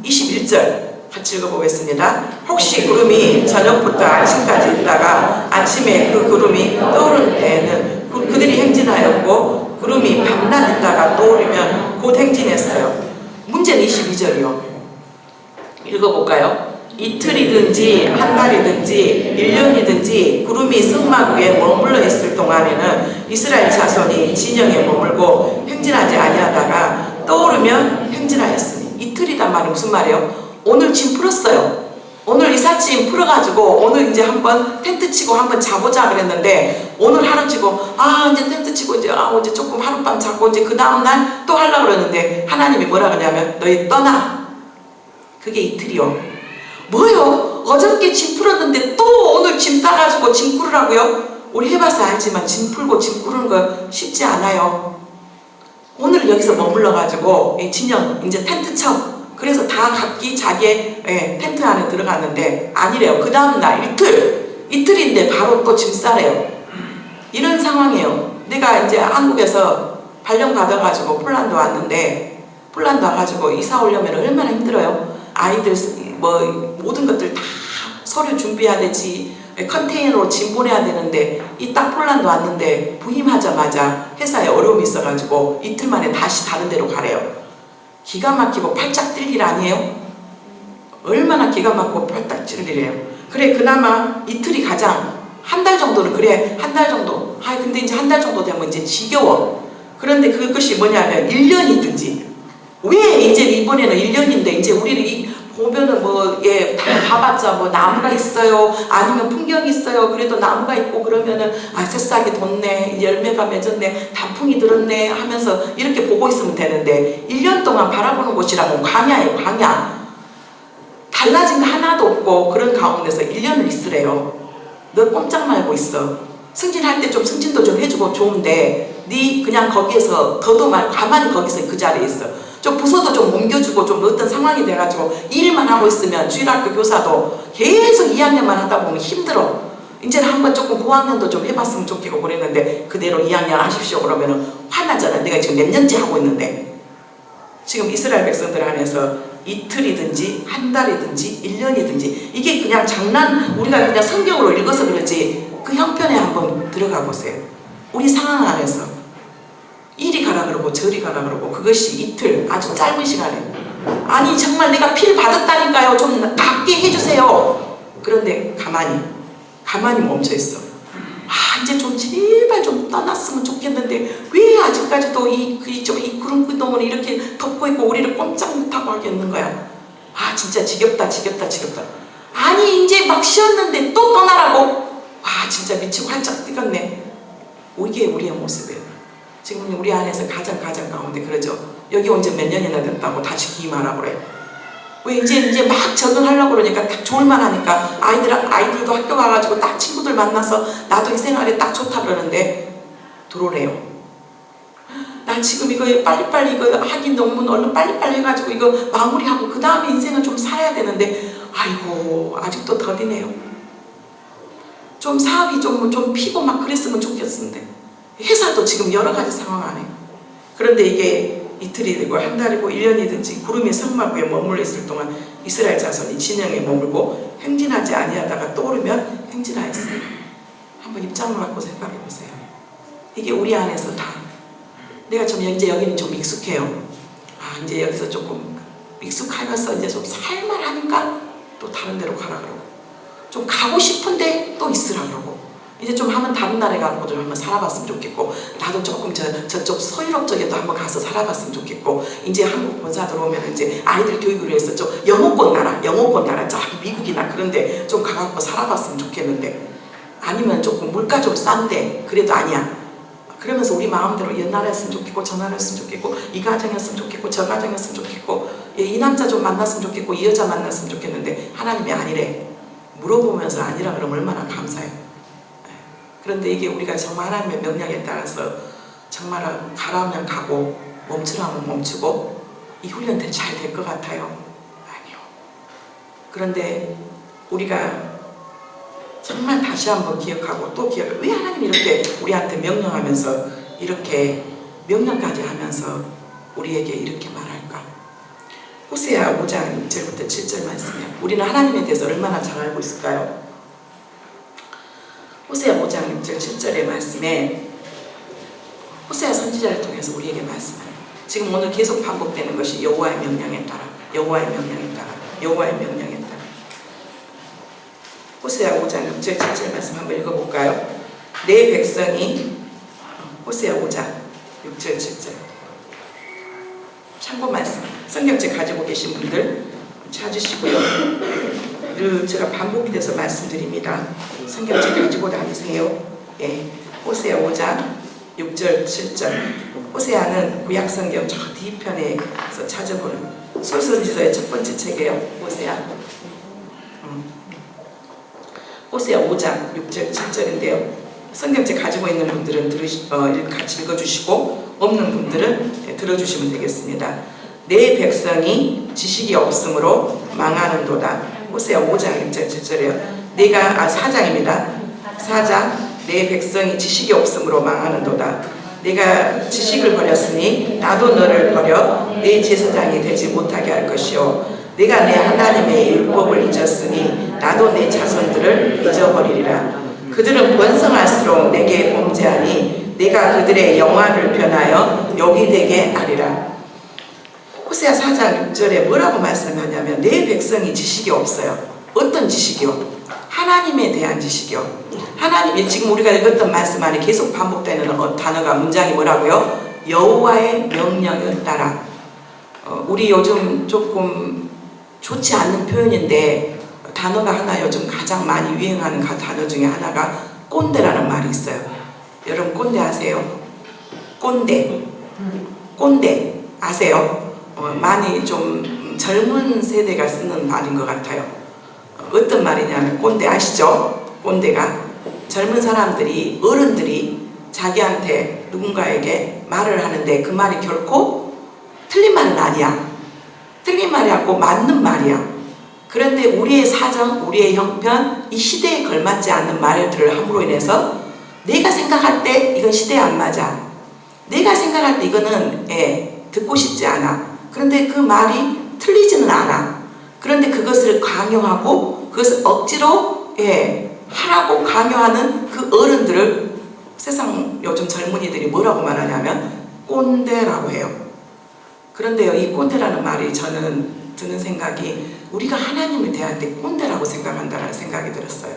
21절 같이 읽어보겠습니다. 혹시 구름이 저녁부터 아침까지 있다가 아침에 그 구름이 떠오를 때에는 그들이 행진하였고 구름이 밤낮 있다가 떠오르면 읽어볼까요? 이틀이든지 한 달이든지 1년이든지 구름이 성막 위에 머물러 있을 동안에는 이스라엘 자손이 진영에 머물고 행진하지 아니하다가 떠오르면 행진하였으니. 이틀이란 말이 무슨 말이에요? 오늘 짐 풀었어요. 오늘 이삿짐 풀어가지고 오늘 이제 한번 텐트 치고 한번 자보자 그랬는데 오늘 하루 치고 이제 텐트 치고 이제 이제 조금 하룻밤 자고 이제 그 다음날 또 하려고 그러는데 하나님이 뭐라 그러냐면 너희 떠나. 그게 이틀이요. 뭐요? 어저께 짐 풀었는데 또 오늘 짐 싸가지고 짐 꾸르라고요? 우리 해봐서 알지만 짐 풀고 짐 꾸르는 거 쉽지 않아요. 오늘 여기서 머물러가지고 진영 이제 텐트 쳐. 그래서 다 각기 자기의 텐트 안에 들어갔는데 아니래요. 그 다음날 이틀인데 바로 또 짐 싸래요. 이런 상황이에요. 내가 이제 한국에서 발령 받아가지고 폴란드 왔는데 폴란드 와가지고 이사 오려면 얼마나 힘들어요. 아이들 모든 것들 다 서류 준비해야 되지, 컨테이너로 짐 보내야 되는데 이 딱 폴란드 왔는데 부임하자마자 회사에 어려움이 있어가지고 이틀 만에 다시 다른 데로 가래요. 기가 막히고 팔짝 뛸 일 아니에요? 얼마나 기가 막히고 팔딱 뛸 일이에요. 그래 그나마 이틀이 가장 한 달 정도는 그래 한 달 정도 근데 이제 한 달 정도 되면 이제 지겨워. 그런데 그것이 뭐냐면 1년이든지 왜 이제 이번에는 1년인데 이제 우리는 보면은 다 봐봤자 나무가 있어요 아니면 풍경이 있어요. 그래도 나무가 있고 그러면은 새싹이 돋네 열매가 맺었네 단풍이 들었네 하면서 이렇게 보고 있으면 되는데 1년 동안 바라보는 곳이라면 광야예요. 광야. 달라진 거 하나도 없고 그런 가운데서 1년을 있으래요. 너 꼼짝 말고 있어. 승진할 때 좀 승진도 좀 해주고 좋은데 네 그냥 거기에서 더도 말고 가만히 거기서 그 자리에 있어. 좀 부서도 좀 옮겨주고 좀 어떤 상황이 돼가지고 일만 하고 있으면 주일학교 교사도 계속 2학년만 하다 보면 힘들어. 이제는 한번 조금 고학년도 좀 해봤으면 좋겠고 그랬는데 그대로 2학년 하십시오 그러면은 화나잖아. 내가 지금 몇 년째 하고 있는데. 지금 이스라엘 백성들 안에서 이틀이든지 한 달이든지 1년이든지 이게 그냥 우리가 그냥 성경으로 읽어서 그렇지 그 형편에 한번 들어가 보세요. 우리 상황 안에서 이리 가라 그러고 저리 가라 그러고 그것이 이틀 아주 짧은 시간에 아니 정말 내가 필 받았다니까요 좀 낫게 해주세요. 그런데 가만히 멈춰있어. 이제 좀 제발 좀 떠났으면 좋겠는데 왜 아직까지도 이 구름 구덩을 이렇게 덮고 있고 우리를 꼼짝 못하고 하겠는 거야. 진짜 지겹다. 아니 이제 막 쉬었는데 또 떠나라고. 진짜 미치고 활짝 뛰겠네. 이게 우리의 모습이에요. 지금 우리 안에서 가장 가운데 그러죠. 여기 온 지 몇 년이나 됐다고 다시 기임하라고 그래. 왜 이제 막 적응하려고 그러니까 딱 좋을만 하니까 아이들도 학교 가가지고 딱 친구들 만나서 나도 이 생활에 딱 좋다 그러는데 들어오래요. 난 지금 이거 빨리빨리 이거 학위 논문 얼른 빨리빨리 해가지고 이거 마무리하고 그 다음에 인생을 좀 살아야 되는데 아이고 아직도 더디네요. 좀 사업이 좀 피고 막 그랬으면 좋겠는데 회사도 지금 여러 가지 상황 안에. 그런데 이게 이틀이 되고 한 달이고 1년이든지 구름이 성막 위에 머물러 있을 동안 이스라엘 자손이 진영에 머물고 행진하지 아니하다가 떠오르면 행진하였으니. 한번 입장을 갖고 생각해 보세요. 이게 우리 안에서 다 내가 좀 이제 여기는 좀 익숙해요. 이제 여기서 조금 익숙하면서 이제 좀 살만하니까 또 다른 데로 가라 그러고 좀 가고 싶은데 또 있으라 그러고 이제 좀 하면 다른 나라에 가고 좀 한번 살아봤으면 좋겠고 나도 조금 저쪽 서유럽 쪽에도 한번 가서 살아봤으면 좋겠고 이제 한국 본사 들어오면 이제 아이들 교육을 위해서 좀 영어권 나라 저 미국이나 그런데 좀 가갖고 살아봤으면 좋겠는데 아니면 조금 물가 좀 싼데 그래도 아니야. 그러면서 우리 마음대로 옛날이었으면 좋겠고 저 나라였으면 좋겠고 이 가정이었으면 좋겠고 저 가정이었으면 좋겠고 이 남자 좀 만났으면 좋겠고 이 여자 만났으면 좋겠는데 하나님이 아니래. 물어보면서 아니라 그러면 얼마나 감사해요. 그런데 이게 우리가 정말 하나님의 명령에 따라서 정말 가라면 가고 멈추라면 멈추고 이 훈련 잘 될 것 같아요? 아니요. 그런데 우리가 정말 다시 한번 기억하고 또 왜 하나님이 이렇게 우리한테 명령하면서 이렇게 명령까지 하면서 우리에게 이렇게 말할까? 호세아 5장 1절부터 7절 말씀이에요. 우리는 하나님에 대해서 얼마나 잘 알고 있을까요? 호세아 5장 6절 7절의 말씀에 호세아 선지자를 통해서 우리에게 말씀해요. 지금 오늘 계속 반복되는 것이 여호와의 명령에 따라 여호와의 명령에 따라. 호세아 5장 6절 7절 말씀 한번 읽어볼까요? 내 백성이 호세아 5장 6절 7절 참고 말씀 성경책 가지고 계신 분들 찾으시고요. 늘 제가 반복이 돼서 말씀드립니다. 성경책 가지고 다니세요. 예, 호세아 5장 6절 7절. 호세아는 구약성경 저 뒤편에서 찾아보는 솔선지서의 첫 번째 책이에요. 호세아. 호세아 5장 6절 7절인데요. 성경책 가지고 있는 분들은 같이 읽어주시고 없는 분들은 들어주시면 되겠습니다. 내 백성이 지식이 없으므로 망하는도다. 호세아 5장 6절 7절이에요. 4장입니다. 4장 내 백성이 지식이 없으므로 망하는도다. 내가 지식을 버렸으니 나도 너를 버려 내 제사장이 되지 못하게 할 것이요 내가 내 하나님의 율법을 잊었으니 나도 내 자손들을 잊어버리리라. 그들은 번성할수록 내게 범죄하니 내가 그들의 영화를 변하여 여기 되게 하리라. 호세아 4장 6절에 뭐라고 말씀하냐면 내 백성이 지식이 없어요. 어떤 지식이요? 하나님에 대한 지식이요. 하나님이 지금 우리가 읽었던 말씀 안에 계속 반복되는 단어가 문장이 뭐라고요? 여호와의 명령을 따라. 우리 요즘 조금 좋지 않는 표현인데 단어가 하나 요즘 가장 많이 유행하는 단어 중에 하나가 꼰대라는 말이 있어요. 여러분 꼰대 아세요? 꼰대 아세요? 많이 좀 젊은 세대가 쓰는 말인 것 같아요. 어떤 말이냐면 꼰대 아시죠? 꼰대가 젊은 사람들이 어른들이 자기한테 누군가에게 말을 하는데 그 말이 결코 틀린 말은 아니야. 틀린 말이 아니고 맞는 말이야. 그런데 우리의 사정, 우리의 형편, 이 시대에 걸맞지 않는 말들을 함으로 인해서 내가 생각할 때 이건 시대에 안 맞아. 내가 생각할 때 이거는 듣고 싶지 않아. 그런데 그 말이 틀리지는 않아. 그런데 그것을 강요하고 그것을 억지로 하라고 강요하는 그 어른들을 세상 요즘 젊은이들이 뭐라고 말하냐면 꼰대라고 해요. 그런데요, 이 꼰대라는 말이 저는 드는 생각이 우리가 하나님을 대할 때 꼰대라고 생각한다는 생각이 들었어요.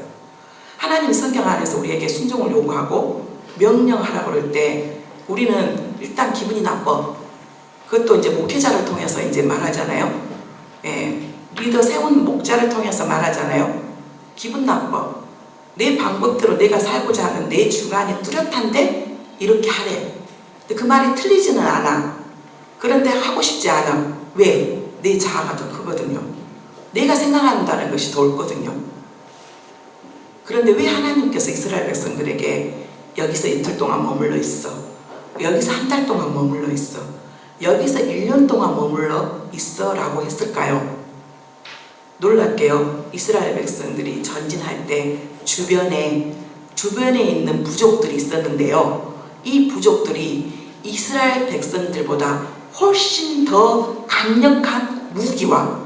하나님 성경 안에서 우리에게 순종을 요구하고 명령하라고 그럴 때 우리는 일단 기분이 나빠. 그것도 이제 목회자를 통해서 이제 말하잖아요. 리더 세운 목자를 통해서 말하잖아요. 기분 나빠. 내 방법대로 내가 살고자 하는 내 주관이 뚜렷한데 이렇게 하래. 근데 그 말이 틀리지는 않아. 그런데 하고 싶지 않아. 왜? 내 자아가 더 크거든요. 내가 생각한다는 것이 더 옳거든요. 그런데 왜 하나님께서 이스라엘 백성들에게 여기서 이틀 동안 머물러 있어? 여기서 한 달 동안 머물러 있어? 여기서 1년 동안 머물러 있어? 라고 했을까요? 놀랍게요. 이스라엘 백성들이 전진할 때 주변에 있는 부족들이 있었는데요. 이 부족들이 이스라엘 백성들보다 훨씬 더 강력한 무기와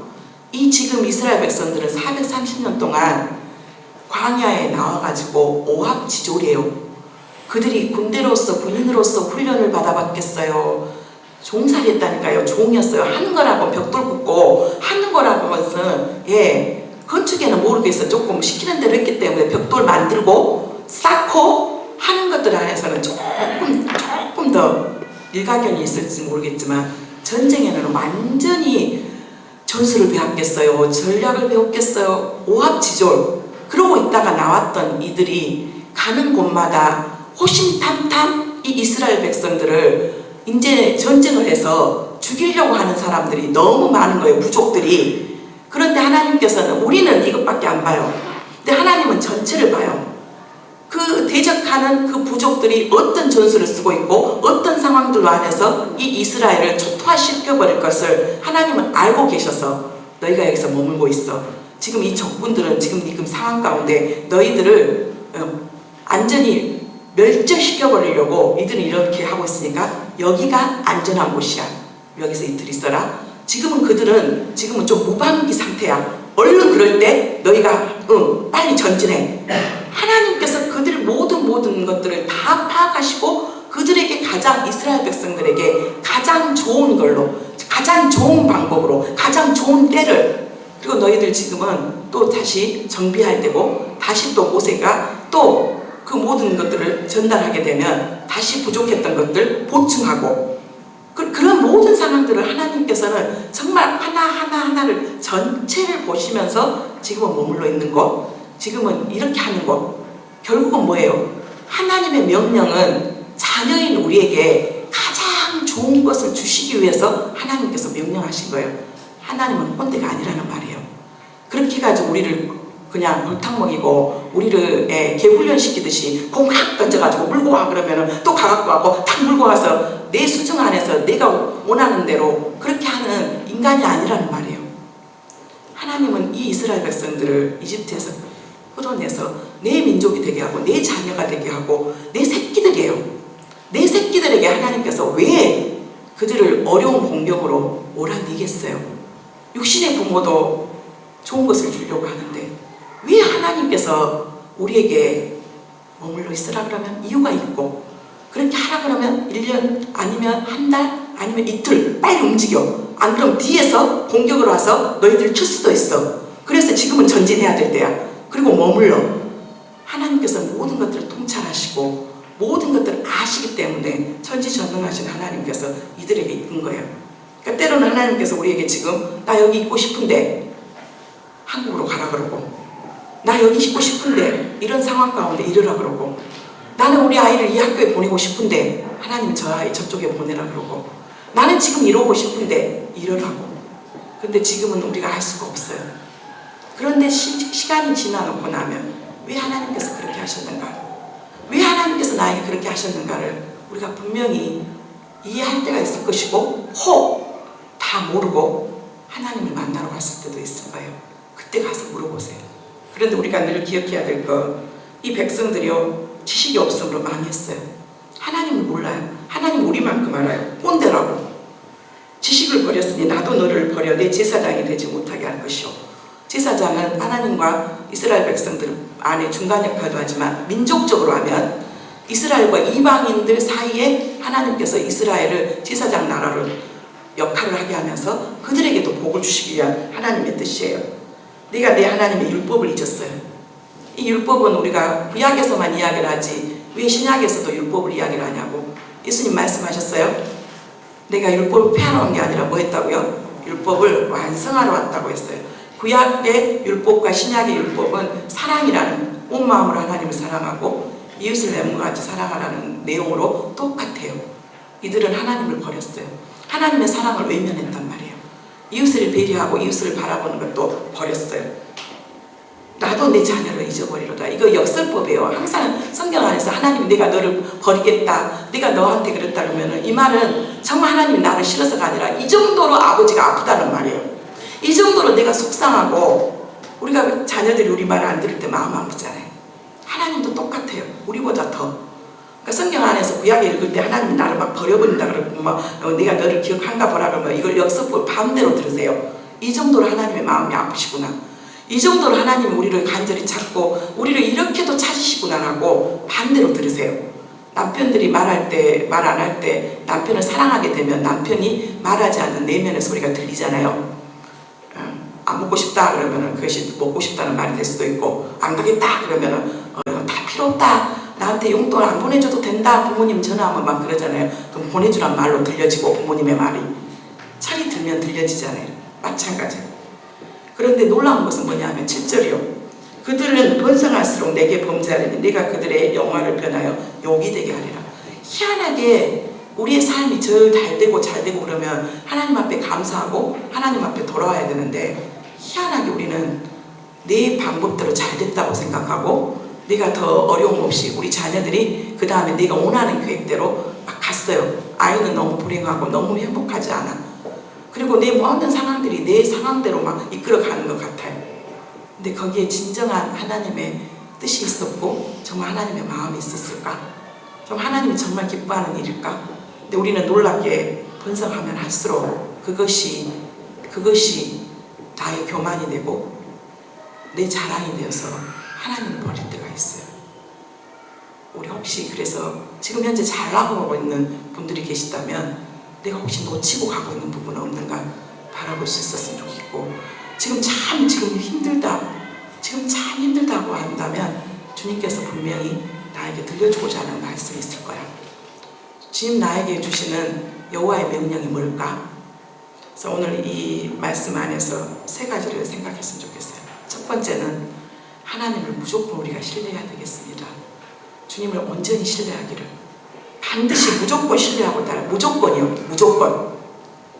이 지금 이스라엘 백성들은 430년 동안 광야에 나와가지고 오합지졸이에요. 그들이 군대로서 군인으로서 훈련을 받아봤겠어요? 종살이 했다니까요. 종이었어요. 하는 거라고 벽돌 굽고 하는 거라고 것은 건축에는 모르겠어. 조금 시키는 대로 했기 때문에 벽돌 만들고 쌓고 하는 것들 안에서는 조금 더 일가견이 있을지 모르겠지만 전쟁에는 완전히 전술을 배웠겠어요. 전략을 배웠겠어요. 오합지졸. 그러고 있다가 나왔던 이들이 가는 곳마다 호심탐탐 이 이스라엘 백성들을 이제 전쟁을 해서 죽이려고 하는 사람들이 너무 많은 거예요. 부족들이. 그런데 하나님께서는 우리는 이것밖에 안 봐요. 근데 하나님은 전체를 봐요. 그 대적하는 그 부족들이 어떤 전술을 쓰고 있고 어떤 상황들 안에서 이 이스라엘을 초토화시켜버릴 것을 하나님은 알고 계셔서 너희가 여기서 머물고 있어. 지금 이 적군들은 지금 상황 가운데 너희들을 안전히 멸절시켜버리려고 이들은 이렇게 하고 있으니까 여기가 안전한 곳이야. 여기서 이틀 있어라. 그들은 좀 무방비 상태야. 얼른 그럴 때 너희가 빨리 전진해. 하나님께서 그들 모든 것들을 다 파악하시고 그들에게 이스라엘 백성들에게 가장 좋은 걸로, 가장 좋은 방법으로, 가장 좋은 때를 그리고 너희들 지금은 또 다시 정비할 때고 다시 또 모세가 또 그 모든 것들을 전달하게 되면 다시 부족했던 것들 보충하고 그런 모든 상황들을 하나님께서는 정말 하나하나를 전체를 보시면서 지금은 머물러 있는 것, 지금은 이렇게 하는 것, 결국은 뭐예요? 하나님의 명령은 자녀인 우리에게 가장 좋은 것을 주시기 위해서 하나님께서 명령하신 거예요. 하나님은 꼰대가 아니라는 말이에요. 그렇게 해가지고 우리를 그냥 골탕 먹이고 우리를 개훈련 시키듯이 공 막 던져가지고 물고 와 그러면은 또 가갖고 와고 탁 물고 와서 내 수중 안에서 내가 원하는 대로 그렇게 하는 인간이 아니라는 말이에요. 하나님은 이 이스라엘 백성들을 이집트에서 끌어내서 내 민족이 되게 하고 내 자녀가 되게 하고 내 새끼들이에요. 내 새끼들에게 하나님께서 왜 그들을 어려운 공경으로 몰아내겠어요? 육신의 부모도 좋은 것을 주려고 하는데 왜 하나님께서 우리에게 머물러 있으라 그러면 이유가 있고 그렇게 하라 그러면 1년 아니면 한 달 아니면 이틀 빨리 움직여. 안 그러면 뒤에서 공격을 와서 너희들 칠 수도 있어. 그래서 지금은 전진해야 될 때야. 그리고 머물러. 하나님께서 모든 것들을 통찰하시고 모든 것들을 아시기 때문에 천지전능하신 하나님께서 이들에게 있는 거예요. 그러니까 때로는 하나님께서 우리에게 지금 나 여기 있고 싶은데 한국으로 가라 그러고 나 여기 있고 싶은데 이런 상황 가운데 이르라 그러고 나는 우리 아이를 이 학교에 보내고 싶은데 하나님 저 아이 저쪽에 보내라 그러고 나는 지금 이러고 싶은데 이러라고. 근데 지금은 우리가 할 수가 없어요. 그런데 시간이 지나놓고 나면 왜 하나님께서 그렇게 하셨는가? 왜 하나님께서 나에게 그렇게 하셨는가를 우리가 분명히 이해할 때가 있을 것이고 혹 다 모르고 하나님을 만나러 갔을 때도 있을 거예요. 그때 가서 물어보세요. 그런데 우리가 늘 기억해야 될 거, 이 백성들이요 지식이 없음으로 망했어요. 하나님을 몰라요. 하나님 우리만큼 알아요. 꼰대라고. 지식을 버렸으니 나도 너를 버려 내 제사장이 되지 못하게 할 것이오. 제사장은 하나님과 이스라엘 백성들 안에 중간 역할도 하지만 민족적으로 하면 이스라엘과 이방인들 사이에 하나님께서 이스라엘을 제사장 나라로 역할을 하게 하면서 그들에게도 복을 주시기 위한 하나님의 뜻이에요. 네가 내 하나님의 율법을 잊었어요. 이 율법은 우리가 구약에서만 이야기를 하지 왜 신약에서도 율법을 이야기를 하냐고. 예수님 말씀하셨어요. 내가 율법을 폐하러 온 게 아니라 뭐 했다고요? 율법을 완성하러 왔다고 했어요. 구약의 율법과 신약의 율법은 사랑이라는 온 마음으로 하나님을 사랑하고 이웃을 내 몸과 같이 사랑하라는 내용으로 똑같아요. 이들은 하나님을 버렸어요. 하나님의 사랑을 외면했단 말이에요. 이웃을 배려하고 이웃을 바라보는 것도 버렸어요. 나도 내 자녀를 잊어버리로다. 이거 역설법이에요. 항상 성경 안에서 하나님 내가 너를 버리겠다. 내가 너한테 그랬다 그러면 이 말은 정말 하나님이 나를 싫어서가 아니라 이 정도로 아버지가 아프다는 말이에요. 이 정도로 내가 속상하고 우리가 자녀들이 우리 말을 안 들을 때 마음 아프잖아요. 하나님도 똑같아요. 우리보다 더. 그러니까 성경 안에서 구약에 읽을 때 하나님이 나를 막 버려버린다 그러고 막 내가 너를 기억한가 보라 그러면 이걸 역설법 반대로 들으세요. 이 정도로 하나님의 마음이 아프시구나. 이 정도로 하나님이 우리를 간절히 찾고 우리를 이렇게도 찾으시구나라고 반대로 들으세요. 남편들이 말할 때, 말 안 할 때 남편을 사랑하게 되면 남편이 말하지 않는 내면의 소리가 들리잖아요. 안 먹고 싶다 그러면 그것이 먹고 싶다는 말이 될 수도 있고 안 가겠다 그러면 다 필요 없다. 나한테 용돈 안 보내줘도 된다. 부모님 전화하면 막 그러잖아요. 그럼 보내주란 말로 들려지고 부모님의 말이 철이 들면 들려지잖아요. 마찬가지예요. 그런데 놀라운 것은 뭐냐면 7절이요. 그들은 번성할수록 내게 범죄하리니 내가 그들의 영화를 변하여 욕이 되게 하리라. 희한하게 우리의 삶이 절 잘되고 그러면 하나님 앞에 감사하고 하나님 앞에 돌아와야 되는데 희한하게 우리는 내 방법대로 잘됐다고 생각하고 내가 더 어려움 없이 우리 자녀들이 그 다음에 내가 원하는 계획대로 막 갔어요. 아이는 너무 불행하고 너무 행복하지 않아. 그리고 내 모든 상황들이 내 상황대로 막 이끌어가는 것 같아요. 근데 거기에 진정한 하나님의 뜻이 있었고 정말 하나님의 마음이 있었을까? 좀 하나님이 정말 기뻐하는 일일까? 근데 우리는 놀랍게 번성하면 할수록 그것이 나의 교만이 되고 내 자랑이 되어서 하나님을 버릴 때가 있어요. 우리 혹시 그래서 지금 현재 잘 나가고 있는 분들이 계시다면 내가 혹시 놓치고 가고 있는 부분은 없는가 바라볼 수 있었으면 좋겠고 지금 힘들다고 한다면 주님께서 분명히 나에게 들려주고자 하는 말씀이 있을 거야. 주님 나에게 주시는 여호와의 명령이 뭘까? 그래서 오늘 이 말씀 안에서 세 가지를 생각했으면 좋겠어요. 첫 번째는 하나님을 무조건 우리가 신뢰해야 되겠습니다. 주님을 온전히 신뢰하기를. 반드시 무조건 신뢰하고 따라. 무조건이요. 무조건.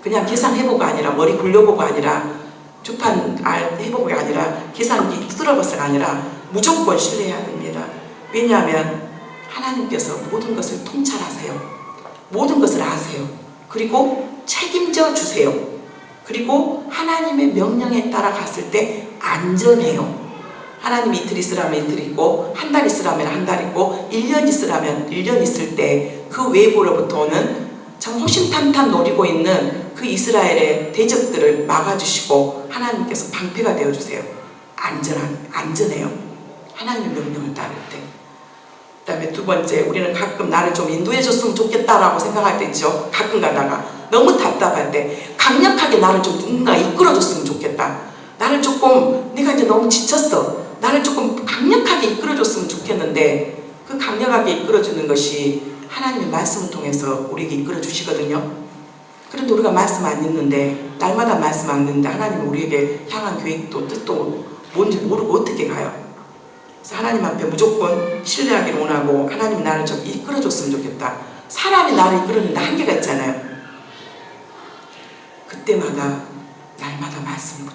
그냥 계산해보고 아니라 머리 굴려보고 아니라 주판 해보고가 아니라 계산기 두드려봐서가 아니라 무조건 신뢰해야 됩니다. 왜냐하면 하나님께서 모든 것을 통찰하세요. 모든 것을 아세요. 그리고 책임져 주세요. 그리고 하나님의 명령에 따라 갔을 때 안전해요. 하나님이 이틀 있으라면 이틀 있고 한 달 있으라면 한 달 있고 1년 있으라면 1년 있을 때 그 외부로부터 오는 참 호심탄탄 노리고 있는 그 이스라엘의 대적들을 막아주시고 하나님께서 방패가 되어주세요. 안전해요. 하나님의 명령을 따를 때. 그 다음에 두 번째, 우리는 가끔 나를 좀 인도해줬으면 좋겠다라고 생각할 때 있죠. 가끔 가다가 너무 답답할 때 강력하게 나를 좀 누군가 이끌어줬으면 좋겠다. 나를 조금, 내가 이제 너무 지쳤어. 나를 조금 강력하게 이끌어줬으면 좋겠는데 그 강력하게 이끌어주는 것이 하나님의 말씀을 통해서 우리에게 이끌어주시거든요. 그런데 우리가 말씀 안 읽는데, 날마다 말씀 안 읽는데 하나님은 우리에게 향한 계획도 뜻도 뭔지 모르고 어떻게 가요? 그래서 하나님 앞에 무조건 신뢰하기를 원하고 하나님이 나를 좀 이끌어줬으면 좋겠다. 사람이 나를 이끌었는데 한계가 있잖아요. 그때마다 날마다 말씀을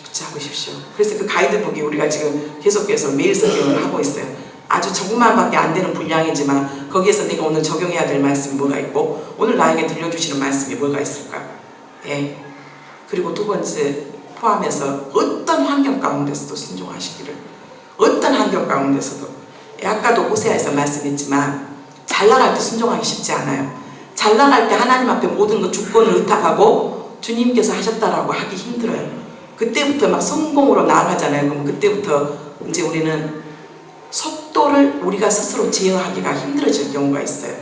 붙잡으십시오. 그래서 그 가이드북이 우리가 지금 계속해서 매일 성경을 하고 있어요. 아주 조금만밖에 안 되는 분량이지만 거기에서 내가 오늘 적용해야 될 말씀이 뭐가 있고 오늘 나에게 들려주시는 말씀이 뭐가 있을까? 예. 그리고 두 번째 포함해서 어떤 환경 가운데서도 순종하시기를. 어떤 환경 가운데서도. 아까도 호세아에서 말씀했지만 잘 나갈 때 순종하기 쉽지 않아요. 잘 나갈 때 하나님 앞에 모든 것 주권을 의탁하고 주님께서 하셨다라고 하기 힘들어요. 그때부터 막 성공으로 나아가잖아요. 그럼 그때부터 이제 우리는 속도를 우리가 스스로 제어하기가 힘들어질 경우가 있어요.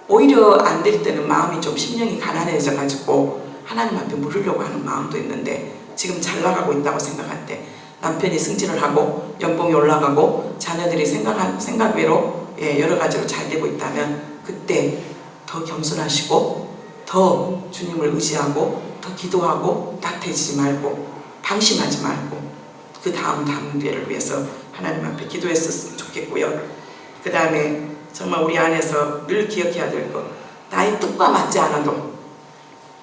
오히려 안 될 때는 마음이 좀 심령이 가난해져 가지고 하나님 앞에 물으려고 하는 마음도 있는데 지금 잘 나가고 있다고 생각할 때 남편이 승진을 하고 연봉이 올라가고 자녀들이 생각외로 여러 가지로 잘 되고 있다면 그때 더 겸손하시고 더 주님을 의지하고 더 기도하고 나태해지지 말고 방심하지 말고 그 다음 단계를 위해서 하나님 앞에 기도했었으면 좋겠고요. 그 다음에 정말 우리 안에서 늘 기억해야 될 것, 나의 뜻과 맞지 않아도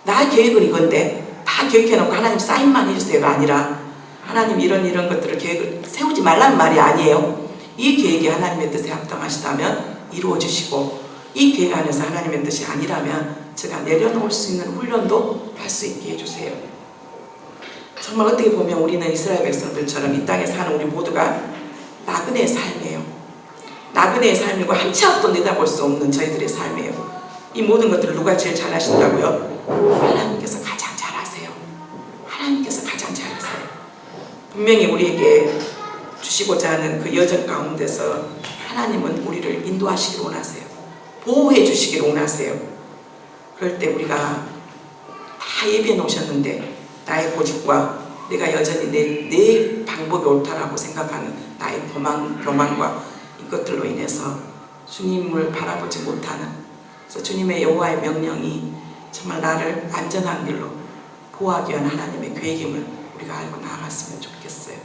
나의 계획은 이건데 다 기억해놓고 하나님 사인만 해주세요가 아니라 하나님 이런 것들을 계획을 세우지 말라는 말이 아니에요. 이 계획이 하나님의 뜻에 합당하시다면 이루어주시고 이 계획 안에서 하나님의 뜻이 아니라면 제가 내려놓을 수 있는 훈련도 할 수 있게 해주세요. 정말 어떻게 보면 우리는 이스라엘 백성들처럼 이 땅에 사는 우리 모두가 나그네의 삶이에요. 나그네의 삶이고 한 치 앞도 내다볼 수 없는 저희들의 삶이에요. 이 모든 것들을 누가 제일 잘하신다고요? 하나님께서 가장 잘하세요. 하나님께서 가장 잘하세요. 분명히 우리에게 주시고자 하는 그 여정 가운데서 하나님은 우리를 인도하시기를 원하세요. 보호해 주시기를 원하세요. 그럴 때 우리가 다 예비해 놓으셨는데 나의 고집과 내가 여전히 내 방법이 옳다라고 생각하는 나의 교만과 이것들로 인해서 주님을 바라보지 못하는, 그래서 주님의 여호와의 명령이 정말 나를 안전한 길로 보호하기 위한 하나님의 계획임을 우리가 알고 나아갔으면 좋겠어요.